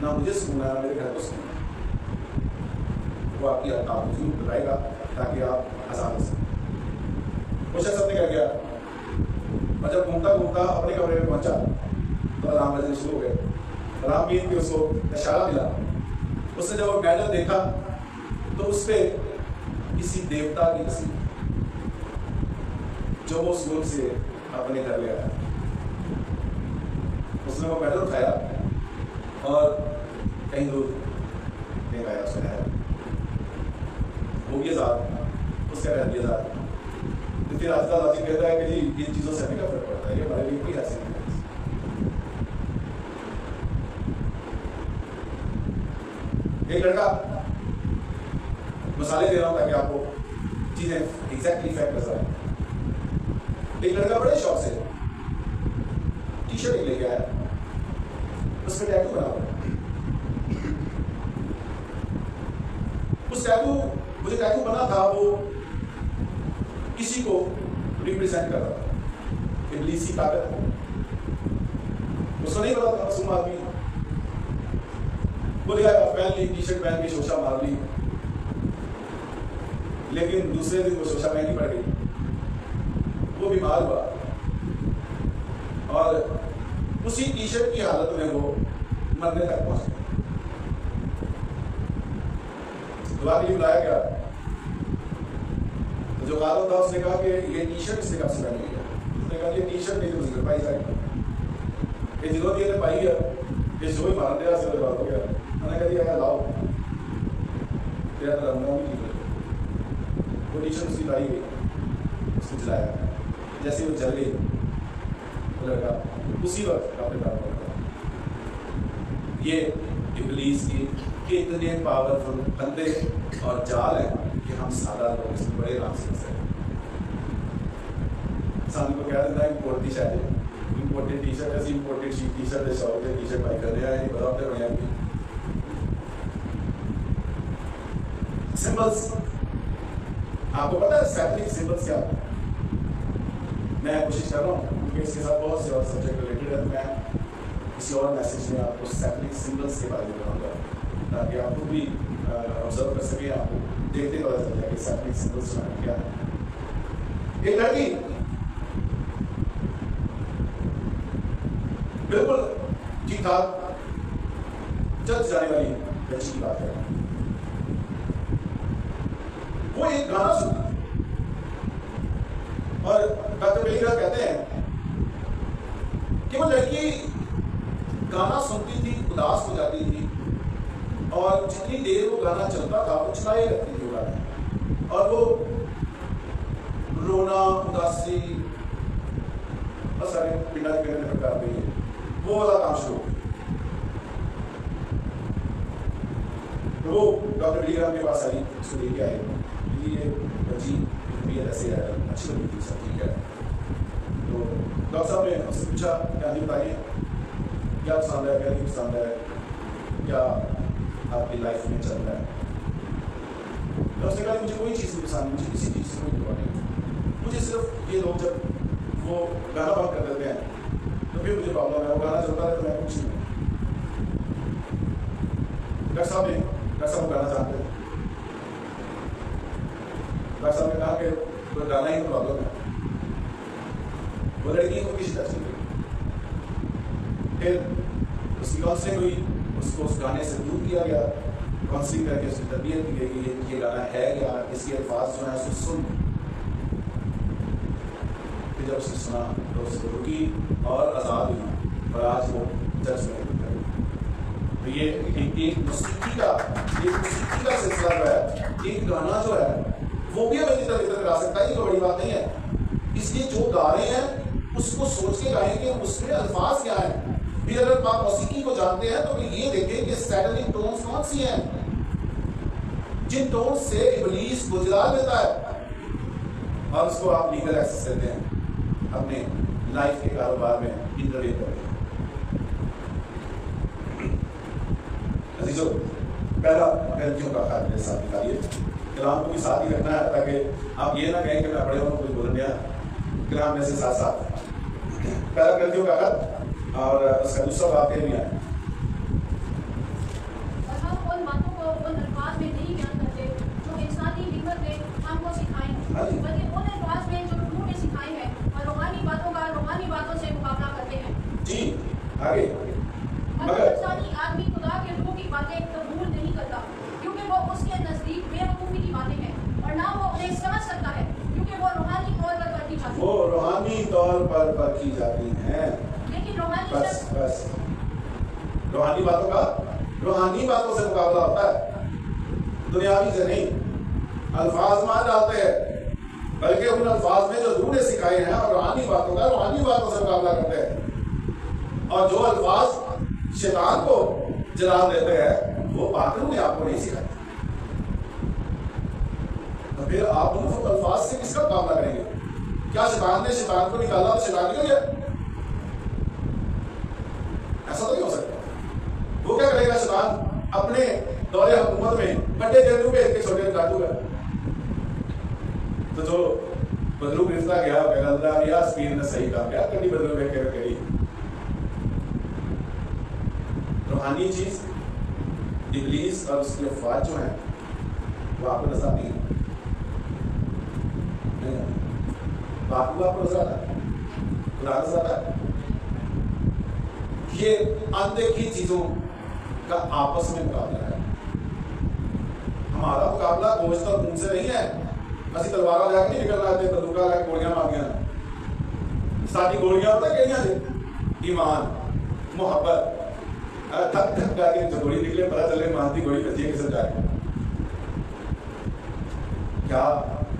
ना मुझे सुकून है ना मेरे घर को सुकून है। वो आपकी आपको बताएगा ताकि आप आसान हो सकें। वो शख्स अपने घर गया और जब घूमता घूमता अपने कमरे में पहुंचा तो अलार्म बजने शुरू हो गए। अलार्म बीत के उसको इशारा मिला। उसने जब वो मेडल देखा तो उस पर किसी देवता की तस्वीर जो वो उस मुल्क से अपने घर ले आया। उसने वो मेडल उठाया और कहीं दूर फेंक आया। उसने वो ये ज़ात उसका रहती है ज़ात। तो फिर आजकल आजी कहता है कि जी इन चीज़ों से हमें क्या फर्क पड़ता है, ये हमारे लिए कोई हासिल नहीं है। एक लड़का, मसाले दे रहा हूँ ताकि आपको चीज़ें एग्जैक्टली फैक्ट नजर आए। एक लड़का बड़े शौक से टी शर्ट लेके आया, उस पर टैटू बना हुआ। उस टैटू मुझे टैटू बना था वो किसी को रिप्रेजेंट कर रहा था, इब्लीसी ताकत। उसको नहीं पता था, मासूम आदमी वो लिया पहन ली, टी शर्ट पहन के शोशा मार ली, लेकिन दूसरे दिन वो शोशा महंगी पड़ गई। वो बीमार हुआ और उसी टी शर्ट की हालत में वो मरने तक पहुंच गया। दुआ के लिए बुलाया गया तो जो कादम था उसने कहा कि ये टी शर्ट इसने कब से पहनी हुई है। उसने कहा ये टी शर्ट नहीं तो मुझे पाई जाएगी, ये जरूरत ये पाई है, ये जो ही मार दिया से बात हो गया। मैंने कह दिया लाओ तेरा तो रंगा भी ठीक है। वो टी शर्ट उसकी लाई गई, उसको जलाया, जैसे वो जल गई वो लड़का उसी वक्त अपने काम करता। ये इब्लीस की कितने पावरफुल बंदे और जाल है कि हम सादा लोग इसमें बड़े आराम से फंसे। इंसान को क्या देता है import T shirt, imported T shirt, ऐसी इम्पोर्टेड टी शर्ट है, शॉप टी शर्ट बाई कर रहे हैं, नहीं बताते बढ़िया भी सिंबल्स। आपको पता है सैक्रिक सिंबल्स क्या? मैं कोशिश कर रहा हूँ क्योंकि इसके साथ बहुत से और सब्जेक्ट रिलेटेड है, तो मैं किसी और मैसेज में आपको सैक्रिक सिंबल्स के बारे में बताऊँगा ताकि आप खुद भी ऑब्जर्व कर सकें, आपको देखते पता चल जाए कि सैक्रिक सिंबल्स क्या है। एक लड़की बिल्कुल ठीक ठाक चल जाने वाली बच्ची की बात है, वो एक गाना सुनती और डॉक्टर बिलिंगहम कहते हैं कि वो लड़की गाना सुनती थी, उदास हो जाती थी और जितनी देर वो गाना चलता था वो चलाए रहती थी वो गाना, और वो रोना, उदासी और सारे पिंडा के पिंडा निकल कर गई, वो वाला काम शुरू। तो वो डॉक्टर बिलिंगहम के पास आई, उसको लेके आए, ये बच्ची ऐसे है, अच्छी लगी थी, सब ठीक है। तो डॉक्टर साहब ने उससे पूछा क्या नहीं बताइए, क्या पसंद है, क्या नहीं पसंद है, क्या आपकी लाइफ में चल रहा है। तो उसने कहा मुझे कोई चीज़ नहीं पसंद, मुझे किसी चीज़ से कोई परवाह नहीं, मुझे सिर्फ ये लोग जब वो गाना बंद कर देते हैं तो फिर मुझे प्रॉब्लम है, वो गाना चलता है तो मैं कुछ नहीं। डॉक्टर साहब वो गाना जानते हैं। डॉक्टर साहब ने कहा कि तो गाना ही प्रॉब्लम है। वो लड़की को किसी तरह से फिर उसकी काउंसलिंग हुई, उसको उस गाने से दूर किया गया, काउंसलिंग करके उसकी तरबियत की गई कि ये गाना है क्या, इसके अल्फाज जो है उसको सुन। फिर जब उसने सुना तो उसको रुकी और आज़ाद हुई और आज वो चर्च में। तो ये एक मौसीकी का सिलसिला जो है, एक गाना जो है वो भी हमें जितना करा सकता है, ये तो बड़ी बात नहीं है। इसलिए जो गा रहे हैं उसको सोच के गाएं कि उसमें अल्फाज क्या है। फिर अगर आप मौसीकी को जानते हैं तो फिर ये देखें कि सैटनिक टोन्स कौन सी हैं, जिन टोन्स से इब्लीस को जला देता है और उसको आप लीगल एक्सेस देते हैं अपने लाइफ के कारोबार में इंटरव्यू करें। अजीजों, पहला गलतियों का खाद मेरे साथ निकालिए, कलाम को भी साथ ही रखना है ताकि आप ये ना कहें कि मैं बड़े हों कुछ बोल दिया, कलाम में से साथ साथ। पहला गलतियों का खाद और उसका दूसरा बात ये भी है, जी आगे मगर आदमी खुदा के रूह की बातें कबूल नहीं करता क्योंकि वो उसके नजदीक बेवकूफी की बातें हैं और ना वो उन्हें समझ सकता है क्योंकि वो रूहानी तौर पर परखी जाती है। वो रूहानी तौर पर परखी जाती हैं। लेकिन बस रूहानी बातों से मुकाबला होता है, दुनियावी से नहीं। अल्फाज मान डालते हैं बल्कि उन अल्फाज में जो रूह ने सिखाए हैं और रूहानी बातों से मुकाबला करते हैं। और जो अल्फाज शैतान को जला देते हैं वो बात रूह ने आपको नहीं सिखाई, तो फिर आप उन अल्फाज से किसका मुकाबला करेंगे? क्या शैतान ने शैतान को निकाला तो शैतान निकल गया? ऐसा तो नहीं हो सकता। वो क्या करेगा शैतान? अपने दौरे हुकूमत में बड़े जल्दू भेज के छोटे काटूगा। तो जो बदलू गिरता गया अल्लाह या स्पीड ने सही काम किया, कभी बदलू में करी रूहानी चीज इब्लीस और उसके अफवाज जो हैं वो आपको नजर नहीं बापू आपको नजर आता है, खुदा नजर आता है। ये अनदेखी चीजों का आपस में मुकाबला है। हमारा मुकाबला गोश्त और खून से नहीं है। असि तलवारा लैके नहीं निकल रहे थे, बंदूका लैके गोलियां मारियां। साडी गोलियां पता किहड़ियां जी? ईमान, मुहब्बत। थक करके जो गोली निकले पता चले ईमान की गोली बची है किसे जाके। क्या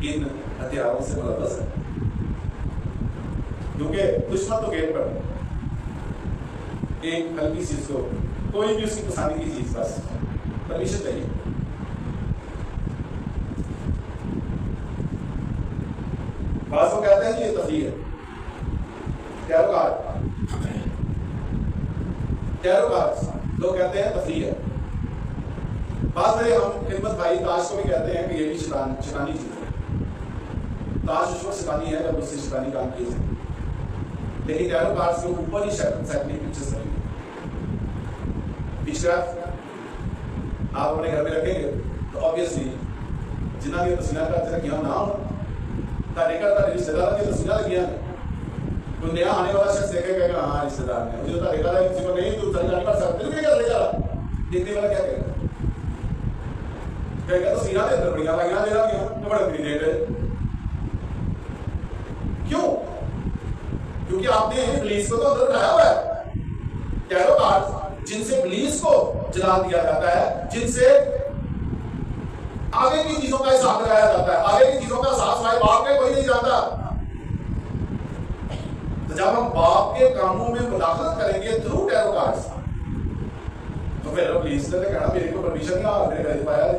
इन हथियारों से मुलव्वस है? क्योंकि दुश्मन तो गेट पर एक हल्की चीज को, कोई भी उसकी पसंद की चीज, बस परमिशन चाहिए। बात वो कहते हैं कि ये तफरीह है, लोग कहते हैं तफरीह है। बात में हम खिदमत भाई ताश को भी कहते हैं कि ये भी शैतानी चीज है। ताश उस वक्त शैतानी है जब उससे शैतानी काम किए जाए, लेकिन टैरो कार्ड्स के ऊपर ही सैटनिक पिक्चर्स लगेंगे। आप अपने घर में रखेंगे तो ऑब्वियसली जिन्होंने ये तस्वीर का किया ना हो रिश्तेदार की तस्वीर लगी है। कोई नया आने वाला शख्स देखेगा कि हाँ रिश्तेदार ने मुझे तो देखा था किसी को नहीं, तू चल जाने पर सकते नहीं, क्या ले जा रहा देखने वाला क्या कहेगा? कहेगा तो सीना दे अंदर बढ़िया लगियां दे रहा तो बड़ा ग्रेनेड है। क्यों? क्योंकि आपने पुलिस को तो अंदर उठाया हुआ है। टैरो कार्ड्स जिनसे पुलिस को जला दिया जाता है, जिनसे आगे की चीजों का हिसाब लगाया जाता है, आगे की चीजों का एहसास भाई बाप के कोई नहीं जानता। तो जब हम बाप के कामों में मुदाखलत करेंगे थ्रू टैरो कार्ड्स, तो फिर पुलिस ने कहना मेरे को परमिशन नहीं आ मेरे घर पाया है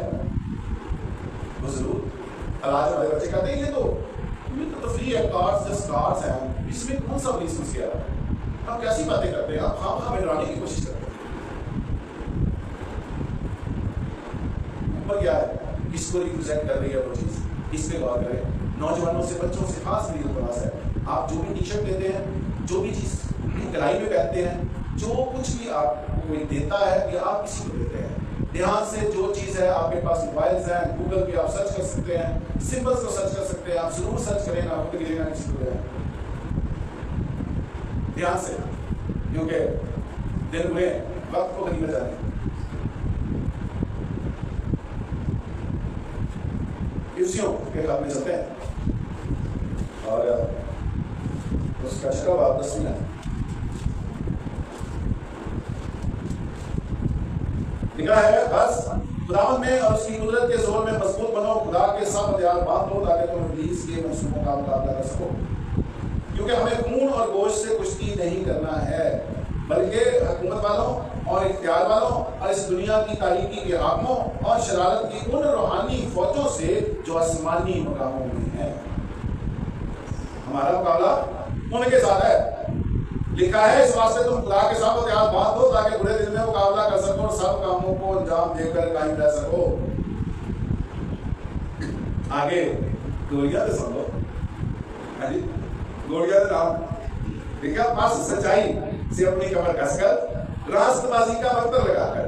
वो जरूर अलाज हमारे बच्चे कहते हैं ये तो फ्री है, कार्ड्स जस्ट कार्ड्स हैं, इसमें कौन सा पुलिस घुस गया? हम कैसी बातें करते हैं, हम हमें डराने की कोशिश करते हैं। ऊपर क्या है, किसको रिप्रेजेंट कर रही है वो चीज, इस पे गौर करें। नौजवानों से बच्चों से खास मेरी प्रयास है, आप जो भी टी शर्ट देते हैं, जो भी चीज कलाई में पहनते हैं, जो कुछ भी आपको कोई देता है या आप किसी को देते हैं, ध्यान से जो चीज है आपके पास मोबाइल्स हैं, गूगल पे आप सर्च कर सकते हैं, सिंबल्स को सर्च कर सकते हैं, आप जरूर सर्च करें ना गिरेगा किसी को ध्यान से, क्योंकि दिन बुरे हैं, वक्त को गनीमत जाने। इफ्सियों के खाब में चलते हैं और उसका छठा बाब 10वीं है। लिखा है, बस खुदावंद में और उसकी कुदरत के जोर में मजबूत बनो, खुदा के सब हथियार बांध लो ताकि तुम इब्लीस के मंसूबों का मुकाबला कर सको। क्योंकि हमें खून और गोश्त से कुश्ती नहीं करना है, बल्कि हुकूमत वालों और इख्तियार वालों और इस दुनिया की तारीकी के हाकिमों और शरारत की उन रूहानी फौजों से जो आसमानी मकामों में है। हमारा मुकाबला उनके साथ है। लिखा है, इस वास्ते तुम खुदा के साथ हथियार बांध दो ताकि बुरे दिन में मुकाबला कर सको और सब कामों को अंजाम देकर कायम रह सको। आगे गोलियां तो सुन लो। हाँ जी, गोलियां तो नाम लिखा, पास सच्चाई से अपनी कमर कसकर, रास्तबाजी का बर्तन लगाकर,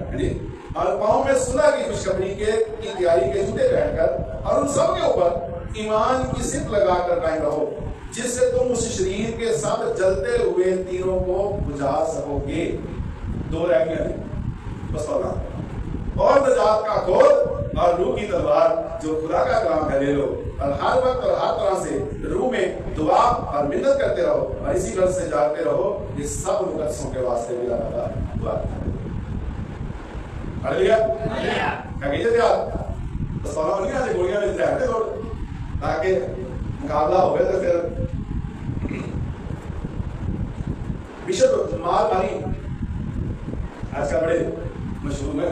और पाँव में सुलह की खुशखबरी की तैयारी के जूते पहनकर, और उन सब के ऊपर ईमान की सिप लगाकर कायम रहो, जिससे तुम उस शरीर के सब जलते हुए तीरों को बुझा सकोगे। 2 रह गए बस। और नजात का खोल और रूह की तलवार जो खुदा का कलाम है ले लो, और हर वक्त और हर तरह से रूह में दुआ और मिन्नत करते रहो, और इसी गर्ज से जागते रहो कि सब मुकद्दसों के वास्ते भी लगातार दुआ करते रहो। हालेलुया। क्या कहिए थे आप? बस गोलियां मिलते हैं ताकि मुकाबला हो गया। तो फिर बिशप मार मारी आज का बड़े मशहूर में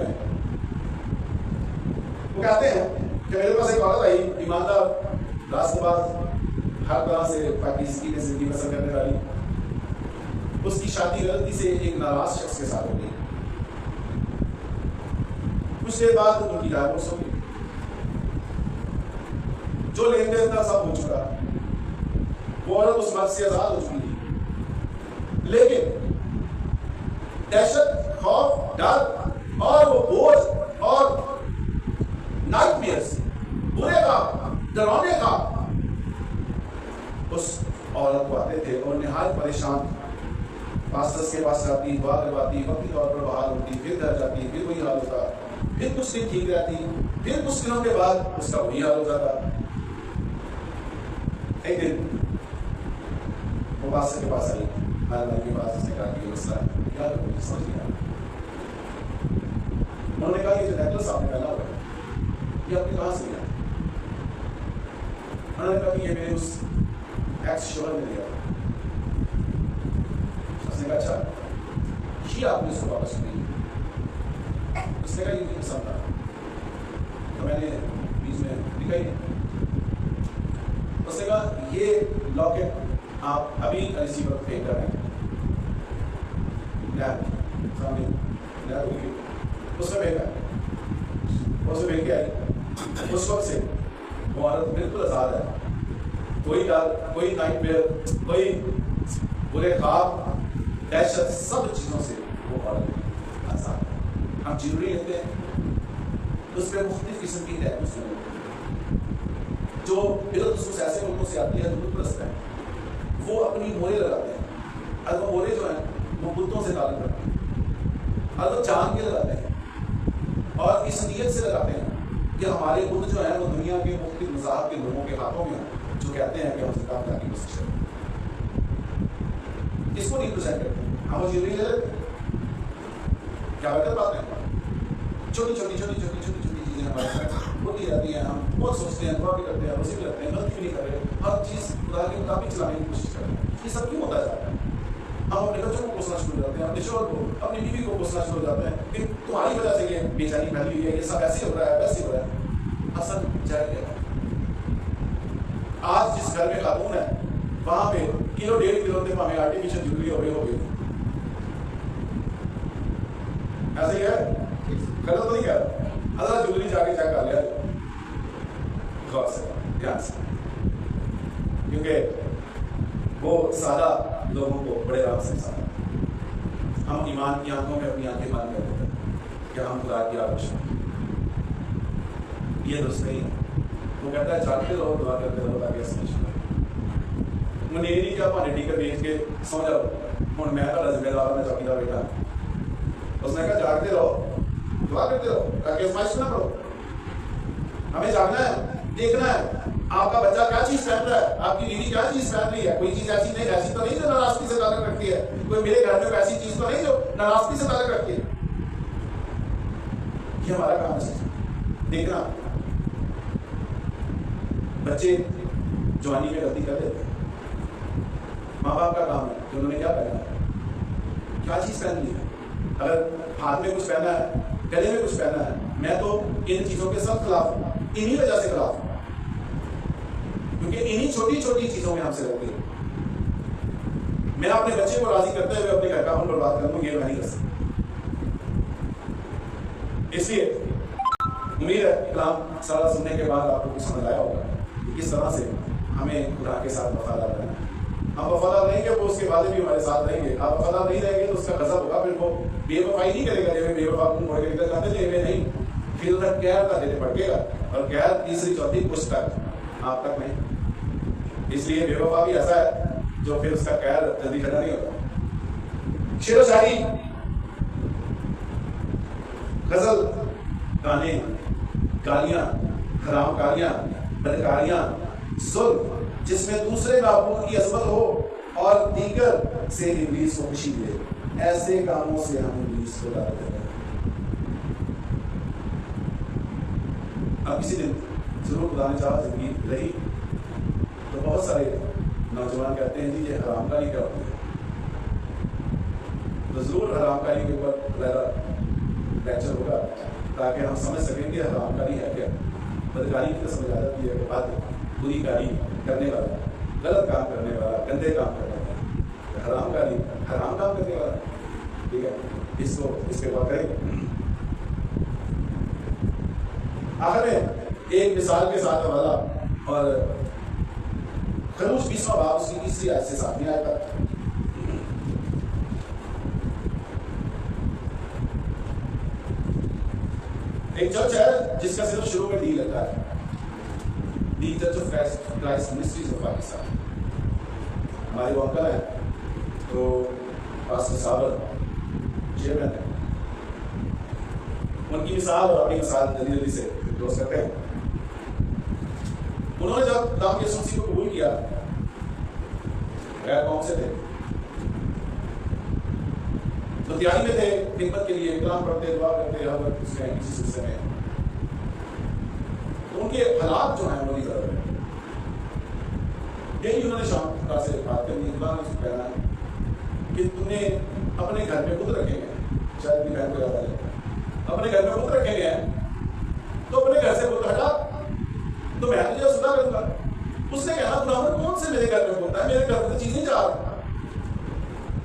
वो कहते हैं कि मेरे पास एक औरत आई, ईमानदार, रास्तबाज, हर तरह से पाकिस्तानी में जिंदगी बसर करने वाली। उसकी शादी गलती से एक नाराज शख्स के साथ हो गई। कुछ देर बाद उनकी डाइवोर्स हो गई। जो लेन देन था सब हो चुका, वो औरत उस मर्द से आजाद हो चुकी थी। लेकिन दहशत, खौफ, डर और वो बोझ और नाइटमेयर्स, बुरे ख्वाब, डरावने ख्वाब उस औरत को आते थे और निहायत परेशान पास्टर्स के पास जाती, दुआ करवाती, वक्ती तौर पर बहाल होती, फिर घर जाती, फिर वही हाल होता, फिर कुछ दिन ठीक रहती, फिर कुछ दिनों के बाद उसका वही हाल हो जाता। एक दिन वो पास्टर के पास आई, मैडम के पास, उसने कहा कि ये मसला क्या करूँ, समझ नहीं आया। उन्होंने कहा, ये जो नेकलेस आपने पहना हुआ है ये आपने कहाँ से लिया? उन्होंने कहा कि ये मेरे उस एक्स शोहर ने लिया। उसने कहा, अच्छा ये आपने उसको वापस दी? उसने कहा, ये नहीं समझा। तो मैंने बीच में लिखा ही। उसने कहा, ये लॉकेट आप अभी रिसीवर पे कर रहे हैं, उसमें भेजा, उसमें भेज के आई। उस वक्त से वो औरत बिल्कुल आजाद है। कोई डर, कोई नाइटमेयर, कोई बुरे ख्वाब, दहशत, सब चीजों से वो औरत आजाद है। हम जरूरी लेते हैं उस पर मुख्तलिफ किस्म की है जो बिलखुसूस ऐसे मुल्कों से आती है जो बुतप्रस्त है, वो अपनी मोहरे लगाते हैं। और वो मोहरे जो हैं वो बुतों से ताल्लुक रखते हैं, और वो चांद के लगाते हैं, और इस नीयत से लगाते हैं कि हमारे बुत जो है वो दुनिया के मुख्तलिफ मज़ाहब के लोगों के हाथों में जो कहते हैं कि हम ज़िंदा खुदा की कोशिश करें, इसको नहीं प्रेजेंट करते। हम वो जिंदगी ले लेते हैं। क्या बेहतर बात है? छोटी छोटी चीज़ें हमारे साथ होती रहती हैं। हम बहुत सोचते हैं, दुआ भी करते हैं, रोज़े भी लगते हैं, गलती भी नहीं कर रहे, हर चीज़ खुदा के मुताबिक चलाने की कोशिश कर रहे हैं। ये सब क्यों होता जाता है? हम अपने बच्चों को कोसना शुरू हो जाते हैं, अपने शोहर को, अपनी बीवी को कोसना शुरू हो जाते हैं कि तुम्हारी वजह से ये बेचैनी फैली हुई है, ये सब ऐसे हो रहा है, वैसे हो रहा है। असल जाहिर है, आज जिस घर में खातून है वहां पे किलो 1.5 किलो से हमें आर्टिफिशियल ज्वेलरी हो गई। ऐसे ही है, गलत तो नहीं कह रहा। अगर ज्वेलरी जाके चेक कर लिया गौर से, ध्यान से, क्योंकि वो सादा लोगों को बड़े आराम से इंसान। हम ईमान की आंखों में अपनी आंखें बंद कर देते हैं कि हम खुदा की आवश्यक, ये दुरुस्त नहीं है। वो कहता है जागते रहो, दुआ करते रहो ताकि मुझे ये नहीं कि आप टिकट बेच के सो जाओ, हूँ मैं जिम्मेदार, मैं चौकीदार बेटा, उसने कहा जागते रहो, दुआ करते रहो ताकि आजमाइश ना करो। हमें जागना है, देखना है आपका बच्चा क्या चीज पहन रहा है, आपकी बीवी क्या चीज पहन रही है। कोई चीज ऐसी नहीं ऐसी तो नहीं जो नाराजगी से ताल्लुक रखती है, कोई मेरे घर में ऐसी चीज तो नहीं जो नाराजगी से ताल्लुक रखती है। ये हमारा काम है देखना। बच्चे जवानी में गलती कर देते हैं, माँ बाप का काम है कि उन्होंने क्या पहना है, क्या चीज पहन ली है। अगर हाथ में कुछ पहना है, गले में कुछ पहना है, मैं तो इन चीजों के सब खिलाफ हूं, इन्हीं वजह से खिलाफ हूं, क्योंकि इन्हीं छोटी छोटी चीजों में हमसे लगती है। मैं अपने बच्चे को राजी करते हुए अपने घर का अमन बर्बाद कर दूं, ये मैं नहीं कर सकता। इसलिए उम्मीद है कलाम सारा सुनने के बाद आपको कुछ समझ आया होगा कि किस तरह से हमें खुदा के साथ वफादार रहना है। हम वफादार रहेंगे वो उसके वादे भी हमारे साथ रहेंगे। आप वफादार नहीं रहेंगे तो उसका गजब होगा, फिर वो बेवफाई नहीं करेगा। जब बेवफा को मोड़ के निकल जाते थे नहीं, फिर उधर गैर का देने पड़ेगा, और गैर तीसरी चौथी कुछ तक आप तक नहीं। इसलिए बेवफा भी ऐसा है जो फिर उसका गैर जल्दी खड़ा नहीं होता। शेर व शायरी, गजल, गाने, गालियां, हरामकारियां, बदकारियां, जुल्म जिसमें दूसरे महबूब की अजमत हो और दीगर से इब्लीस को खुशी मिले, ऐसे कामों से हम इब्लीस को दावत देते हैं। अब किसी दिन जरूर खुदा ने चाहा जिंदगी रही तो बहुत सारे नौजवान कहते हैं जी ये हरामकारी क्या होती है, तो जरूर हरामकारी के ऊपर लेक्चर होगा ताकि हम समझ सकें कि हरामकारी है क्या। बदकारी की तो समझ आ जाती है कि बात बुरी कारी करने वाला, गलत काम करने वाला, गंदे काम करने वाला, हरामकारी हराम काम करने वाला, ठीक है, इसको इसके बाद करेंगे। आखिर में एक मिसाल के साथ हवाला, और खरूज 20वां बाब उसकी तीसरी आयत से 7वीं आयत तक। एक चर्च है जिसका सिर्फ शुरू में डी लगता है, the church of Christ ministries of Pakistan. हमारे वो अंकल है तो पास्टर साबर चेयरमैन है, उनकी मिसाल और अपनी मिसाल जल्दी जल्दी से क्लोज करते हैं। उन्होंने जब खुदा यीशु मसीह को कबूल किया, गैर कौम से थे तो तैयारी में थे खिदमत के लिए, कलाम पढ़ते, दुआ करते, हर वक्त उसमें किसी सिलसिले में, तो उनके हालात जो हैं वो नहीं कर रहे। यही उन्होंने शाम खुदा से बात करनी, खुदा ने उसको कहना है कि तुमने अपने घर में खुद रखे हैं, शायद अपनी बहन को याद आ जाए, अपने घर में खुद रखे गए हैं तो अपने घर से खुद हटा, तो मैं तुझे सुधा करूंगा। उसने कहा खुदा कौन से मेरे घर में होता है, मेरे घर में तो चीजें चाह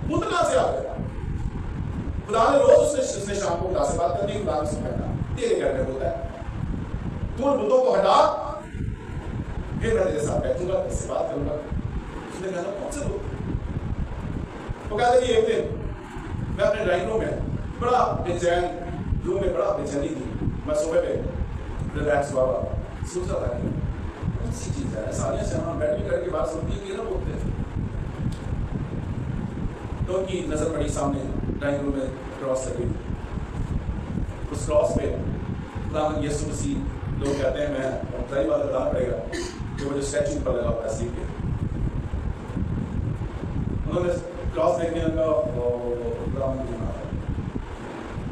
खुद कहां से आ गया। खुदा ने रोज उसने शाम को खुदा से बात करनी, खुदा ने उसको कहना तेरे घर में होता है, तू उन बुतों को हटा, फिर मैं तेरे साथ बैठूंगा, इससे बात करूंगा। उसने कहा कौन से बुत? वो कहते कि एक दिन मैं अपने ड्राइंग रूम में बड़ा बेचैन, रूम में बड़ा बेचैनी थी, मैं सोफे पे रिलैक्स हुआ सोच रहा था कौन सी चीज है, सारियां से हम बैठ भी करके बात सुनती है ना बोलते हैं। तो उनकी नजर पड़ी सामने ड्राइंग रूम में क्रॉस लगी, उस क्रॉस पे खुदा यीशु मसीह, लोग कहते हैं, मैं सही बात बताना पड़ेगा कि वो जो स्टैचू पर लगा हुआ है सीट पे, उन्होंने क्रॉस देखने लगा,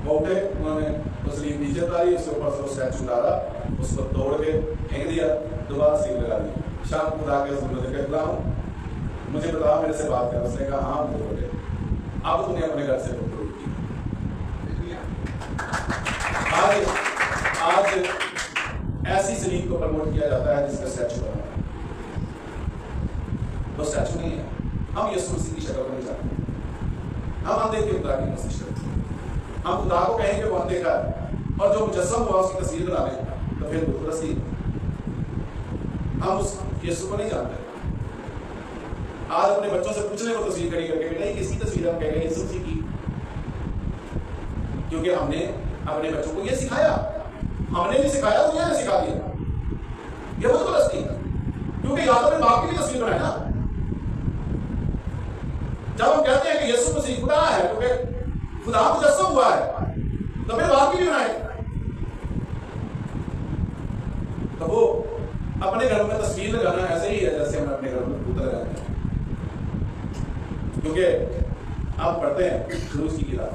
वो उठे, उन्होंने वो स्लीव नीचे उतारी, उसके ऊपर से वो स्टैचू उतारा, उसको तोड़ के फेंक दिया, दोबारा स्लीव लगा दी। शाम खुदा के खुदा हूँ, मुझे बता, मेरे से बात कर। उसने कहा हाँ मुझे बोले, अब तुमने अपने घर से आज ऐसी सलीब को प्रमोट किया जाता है जिसका स्टैचू बना है, वो स्टैचू नहीं है। हम यीशु मसीह की शक्ल को नहीं जानते, हम देख के खुदा की कोशिश करते हैं, हम खुदा को कहेंगे वो देखा है, और जो मुजस्सम हुआ उसकी तस्वीर बना लें तो फिर बुतरसी, हम उस यीशु को नहीं जानते। आज अपने बच्चों से पूछने को तस्वीर खड़ी करके बेटा किसकी तस्वीर हम कहेंगे यीशु मसीह की, क्योंकि हमने अपने बच्चों को ये सिखाया, हमने नहीं सिखाया तो ये सिखा दिया, ये बहुत गलत नहीं, क्योंकि या तो अपने बाप की भी तस्वीर बनाए ना। जब हम कहते हैं कि यीशु मसीह खुदा है, तो फिर खुदा मुजस्सम हुआ है, तो फिर बाप क्यों नहीं बनाए? तो वो अपने घर में तस्वीर लगाना ऐसे ही है जैसे हम अपने घर में कबूतर लगाते हैं, क्योंकि आप पढ़ते हैं क्रूस की किताब।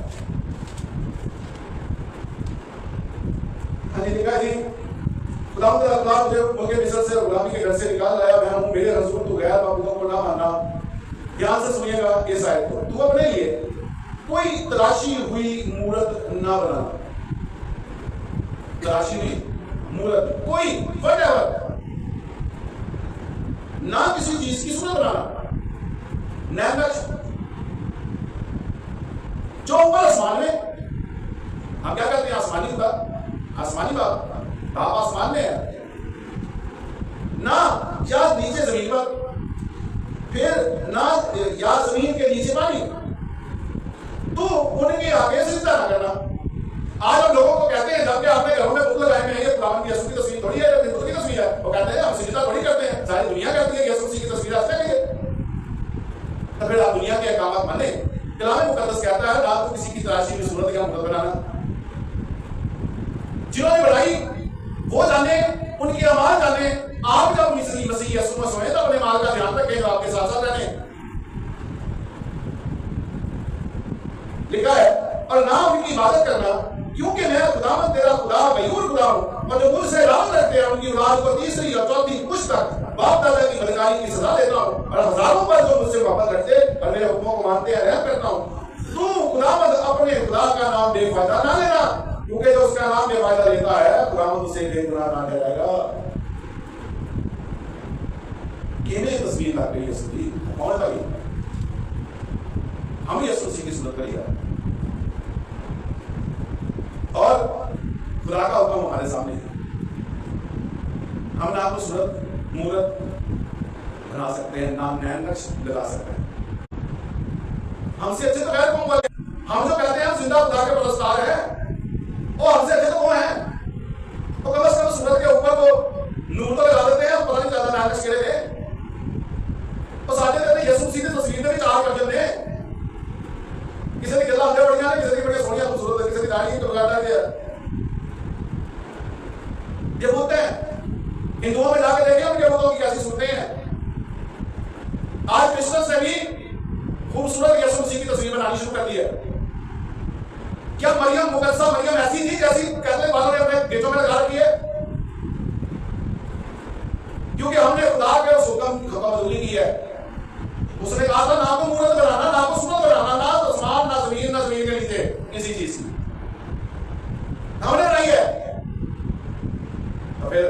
हाँ जी, लिखा जी, खुदा मुझे मुल्क मिस्र से गुलामी के घर से निकाल लाया, मैं हूँ मेरे रसूल, तू गैर बाबूओं को ना मानना। ध्यान से सुनिएगा इस आयत को। तू अपने लिए कोई तराशी हुई मूरत ना बनाना, तराशी हुई मूरत, कोई व्हाटएवर, ना किसी चीज की सूरत बनाना, नैनक्श जो ऊपर आसमान में। हम क्या कहते हैं? आसमानी खुदा, आसमानी बाप आसमान में है ना, या नीचे जमीन पर, फिर ना या जमीन के नीचे पानी। तो उनके आगे सिजदा ना करना। आज हम लोगों को कहते हैं, जबकि आपने घरों में बुत लगाए हैं, ये खुदावन की यसू की तस्वीर थोड़ी है, ये बुत की तस्वीर है। वो कहते हैं हम सिजदा थोड़ी करते हैं, सारी दुनिया कहती है यसू की तस्वीर है। तो फिर आप दुनिया के अहकाम माने? कलाम मुकद्दस कहता है ना तो किसी की तराशी में सूरत या मूरत बनाना। जिन्होंने बढ़ाई वो जाने, उनकी अमाल जाने। आप जब मसीह यसू में सोए तो अपने माल का ध्यान रखें जो आपके साथ साथ रहने। लिखा है, और ना उनकी इबादत करना, क्योंकि मैं खुदावंद तेरा खुदा गयूर खुदा हूं, और जो मुझसे राम रखते हैं उनकी औलाद को तीसरी और चौथी पुश्त तक बाप दादा की बदकारी की सजा देता हूं, और हजारों पर जो मुझसे मोहब्बत रखते और मेरे हुक्मों को मानते हैं रहम करता हूं। तू खुदावंद अपने खुदा का नाम बेफायदा ना लेना, क्योंकि जो उसका नाम बेफायदा लेता है खुदावंद उसे बेगुनाह ना ठहराएगा। केने तस्वीर लग गई यसू की, कौन लगी? हम यसू की सूरत करिए, और खुदा का हुक्म हमारे सामने है। हम ना तो सूरत मूरत बना सकते हैं, ना नैन नक्श लगा सकते हैं। हमसे अच्छे तो गैर कौन बोले? हम जो कहते हैं हम जिंदा खुदा के परस्तार हैं, और हमसे अच्छे तो कौन है? तो कम से कम सूरत के ऊपर तो नूर तो लगा देते हैं, पता नहीं ज्यादा नैन नक्श के लिए तो साढ़े कहते यसू सीधे तस्वीर में भी चार कर देते हैं। किसी की गला अंदर बढ़ जाए, किसी की बढ़िया सोनिया खूबसूरत है, किसी की दाढ़ी तो लगाता है। ये बोलते हैं हिंदुओं में जाकर देखें उनके बुतों की कैसी सूरतें हैं। आज क्रिश्चियंस ने भी खूबसूरत यसू मसीह की तस्वीर बनानी शुरू कर दी है। क्या मरियम मुकद्दसा मरियम ऐसी थी जैसी कैथोलिक वालों ने अपने गिरजों में लगा रखी है? क्योंकि हमने खुदा के उस हुक्म की खतमजूरी की है। उसने कहा था ना तो मूरत बनाना, ना तो सूरत बनाना, ना तो आसमान, ना जमीन के नीचे किसी चीज की। हमने बनाई है, तो फिर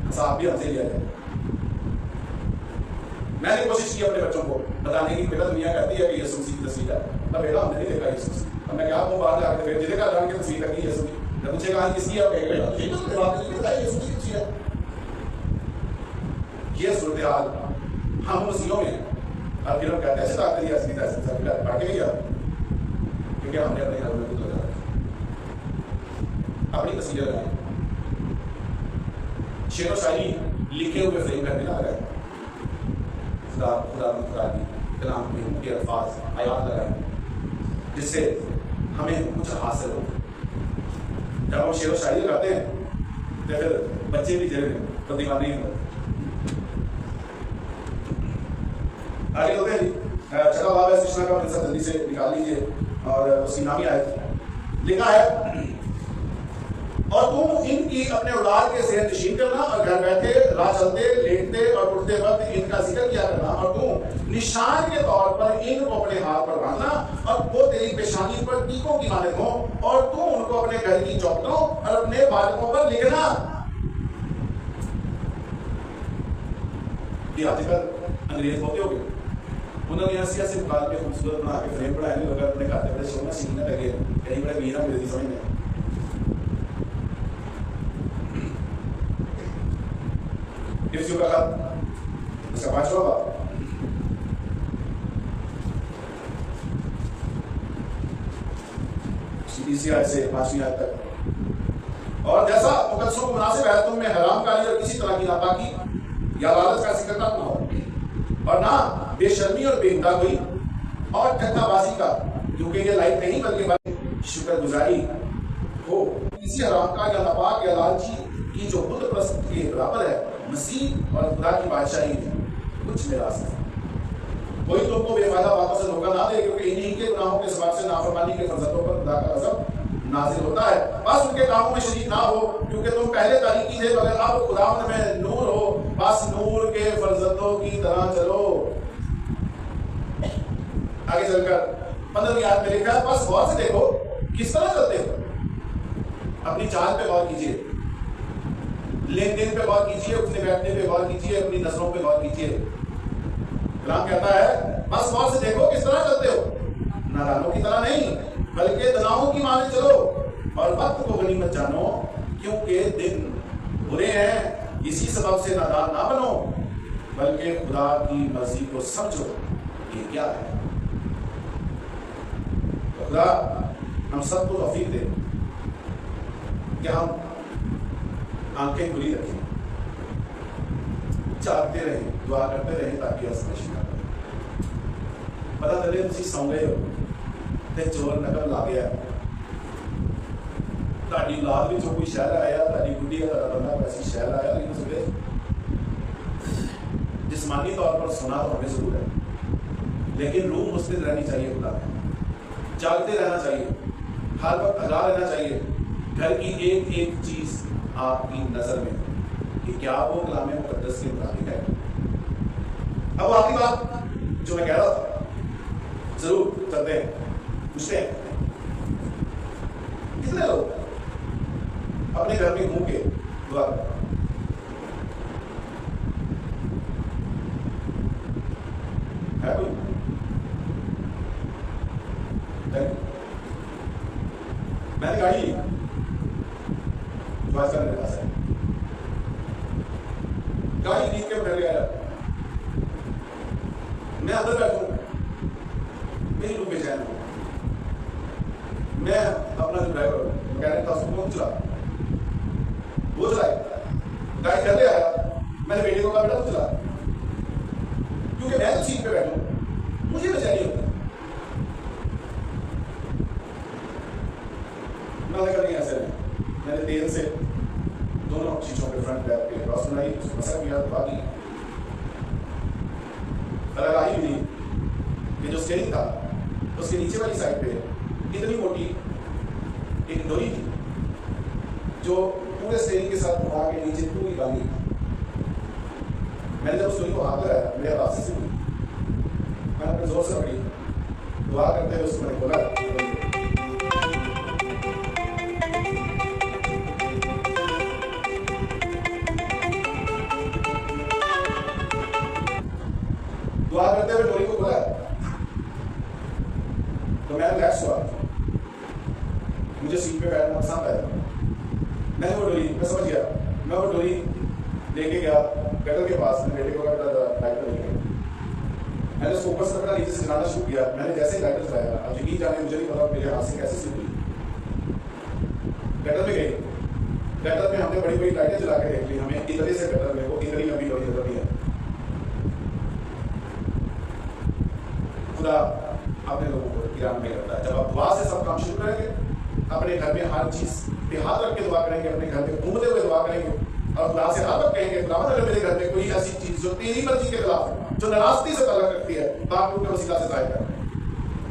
हिसाब भी हमसे लिया जाए। मैंने कोशिश की अपने बच्चों को बताने की, बेटा दुनिया कहती है कि यसू मसीह की तस्वीर है, तब बेटा हमने नहीं देखा यसू मसीह। अब मैं क्या कहूं, बाहर जाकर फिर जिले का जान के तस्वीर लगी यसू की, जब मुझे कहा किसकी है, कहेगा ये तो यसू की तस्वीर है। ये सूरत हाल हम मसीहों में, और फिर हम कहते हैं ताकत दिया असली तस्वीर पढ़ के नहीं गया, क्योंकि हमने अपने घर में लगा अपनी तस्वीरें लगाई, शेर और शायरी लिखे हुए फ्रेम करके ना लगाए, खुदा की कलाम में उनके अल्फाज आयात लगाए, जिससे हमें कुछ हासिल हो। जब हम शेर और शायरी लगाते हैं तो फिर बच्चे भी जरूर तो दीवाने ही होते। आगे होते हैं चला बाब है कृष्णा का मनसा जल्दी से निकाल लीजिए, और उसकी नामी आयत लिखा है, और तुम इनकी अपने औलाद के सेहत नशीन करना, और घर बैठे राह चलते लेटते और उठते वक्त इनका जिक्र किया करना, और तुम निशान के तौर पर इनको अपने हाथ पर बांधना, और वो तेरी पेशानी पर टीकों की मानद हो, और तुम उनको अपने घर की चौखटों और अपने बालकों पर लिखना। आजकल अंग्रेज होते हो गए, उन्होंने ऐसी ऐसी मुकाल के खूबसूरत बना के फ्रेम पढ़ाए नहीं, अगर अपने खाते बड़े सोना सीखने लगे, कहीं बड़े मीरा मिलती समझ में। का खत उसका 5वां बाब, तीसरी आयत से 5वीं आयत तक। और जैसा मुकद्दसों को मुनासिब है, तुम में हरामकारी और किसी तरह की नापाकी या लालच का जिक्र ना हो, और ना बेशर्मी और बेहुदा हुई और ठट्ठाबाजी का, क्योंकि ये लाइफ नहीं बल्कि शुक्रगुजारी हो। किसी हरामखोर या नापाक या लालची की जो बुत परस्त के बराबर है, मसीह और खुदा की बादशाही में कुछ मिरास नहीं। कोई तुमको बेफायदा बातों से धोखा ना दे, क्योंकि इन्हीं के गुनाहों के सबब से नाफरमानी के फरजंदों पर खुदा का गज़ब नाजिल होता है। बस उनके कामों में शरीक ना हो, क्योंकि तुम पहले तारीकी थे मगर अब खुदावंद में नूर हो। बस नूर के फरजंदों की तरह चलो। आगे चलकर 15वीं आयत में लिखा है, बस गौर से देखो किस तरह चलते हो। अपनी चाल पे गौर कीजिए, लेन देन पे गौर कीजिए, उठने बैठने पे गौर कीजिए, अपनी नजरों पे गौर कीजिए। कलाम कहता है बस गौर से देखो किस तरह चलते हो, नादानों की तरह नहीं बल्कि दानियों की माने चलो, और वक्त को गनीमत जानो, क्योंकि दिन बुरे हैं। इसी सबब से नादान ना बनो, बल्कि खुदा की मर्जी को समझो ये क्या है। तो खुदा हम सबको तौफीक दे कि हम आंखें खुली रखें, चाहते रहें, दुआ करते रहें, ताकि आजमाइश ना करें। पता चले तुम सौ गए हो ते चोर नकल ला गया, ताड़ी औलाद भी जो कोई शहर आया, ताड़ी गुड्डी का बंदा वैसी शहर आया, लेकिन उसके जिस्मानी तौर पर सुना तो हमें जरूर है, लेकिन रूह मुस्तिद रहनी चाहिए, खुदा में जागते रहना चाहिए, हर वक्त लगा रहना चाहिए। घर की एक एक चीज आपकी नजर में कि क्या वो कलाम मुकद्दस के मुताबिक है। अब आखिरी बात जो मैं कह रहा था, जरूर चलते हैं, पूछते हैं कितने लोग अपने घर में घूम के दुआ करते है? कोई मैंने गाड़ी ली जो मेरे पास है, गाड़ी खरीद के बैठ गया, मैं अंदर बैठूं, मेरी रूह बेचैन हो, मैं अपना जो ड्राइवर मैकेनिक था उसको कौन चला, वो चलाए, गाड़ी घर ले आया, मैंने बेटे को कहा बेटा तू चला, क्योंकि मैं तो सीट पे बैठूं, मुझे बेचैनी होती। मैंने कहा नहीं ऐसे नहीं, मैंने तेल से दोनों चीजों के फ्रंट बैक पे क्रॉस बनाई, उसको मसा किया, बाकी लगाई भी नहीं कि जो स्टेरिंग था उसके नीचे वाली साइड पे इतनी मोटी एक डोरी थी जो पूरे स्टेरिंग के साथ उठा के नीचे पूरी बांधी। मैंने जब उस डोरी को हाथ लगाया, मेरे हाथ से हुई, मैंने अपने जोर से पकड़ी, दुआ करते हुए उसको मैंने बोला, दुआ करते हुए डोरी को खोला, तो मैं रिलैक्स हुआ, मुझे सीट पे बैठना पसंद आया। मैंने वो डोरी, मैं समझ गया, मैं वो डोरी लेके गया गटर के पास, मेरे बेटे को लाइटर लेके, मैंने उसको ऊपर से अपना नीचे से चलाना शुरू किया। मैंने जैसे ही लाइटर चलाया, अब यकीन जाने मुझे नहीं पता मेरे हाथ से कैसे स्लिप हुई, गटर में गई, गटर में हमने बड़ी बड़ी लाइटें चला के देख ली, हमें इधर से गटर में वो इधर ही लंबी डोरी नजर नहीं है। खुदा अपने लोगों को गिरान में करता है। जब आप दुआ से सब काम शुरू करेंगे, अपने घर में हर चीज पे हाथ रख के दुआ करेंगे, अपने घर में घूमते हुए दुआ करेंगे, और खुदा से हर वक्त कहेंगे, खुदा अगर मेरे घर में कोई ऐसी चीज जो तेरी मर्जी के खिलाफ है, जो नाराजगी से ताल्लुक रखती है, तो आप उनके वसीला से जाहिर करें,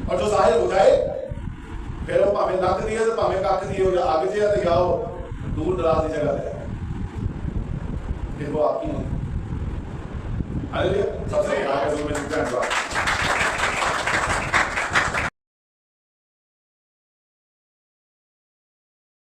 और जो जाहिर हो जाए फिर वो भावें नक दिए तो भावें कख दिए हो, या आगे दिया तो जाओ दूर दराज की जगह पे, फिर वो आपकी नहीं। सबसे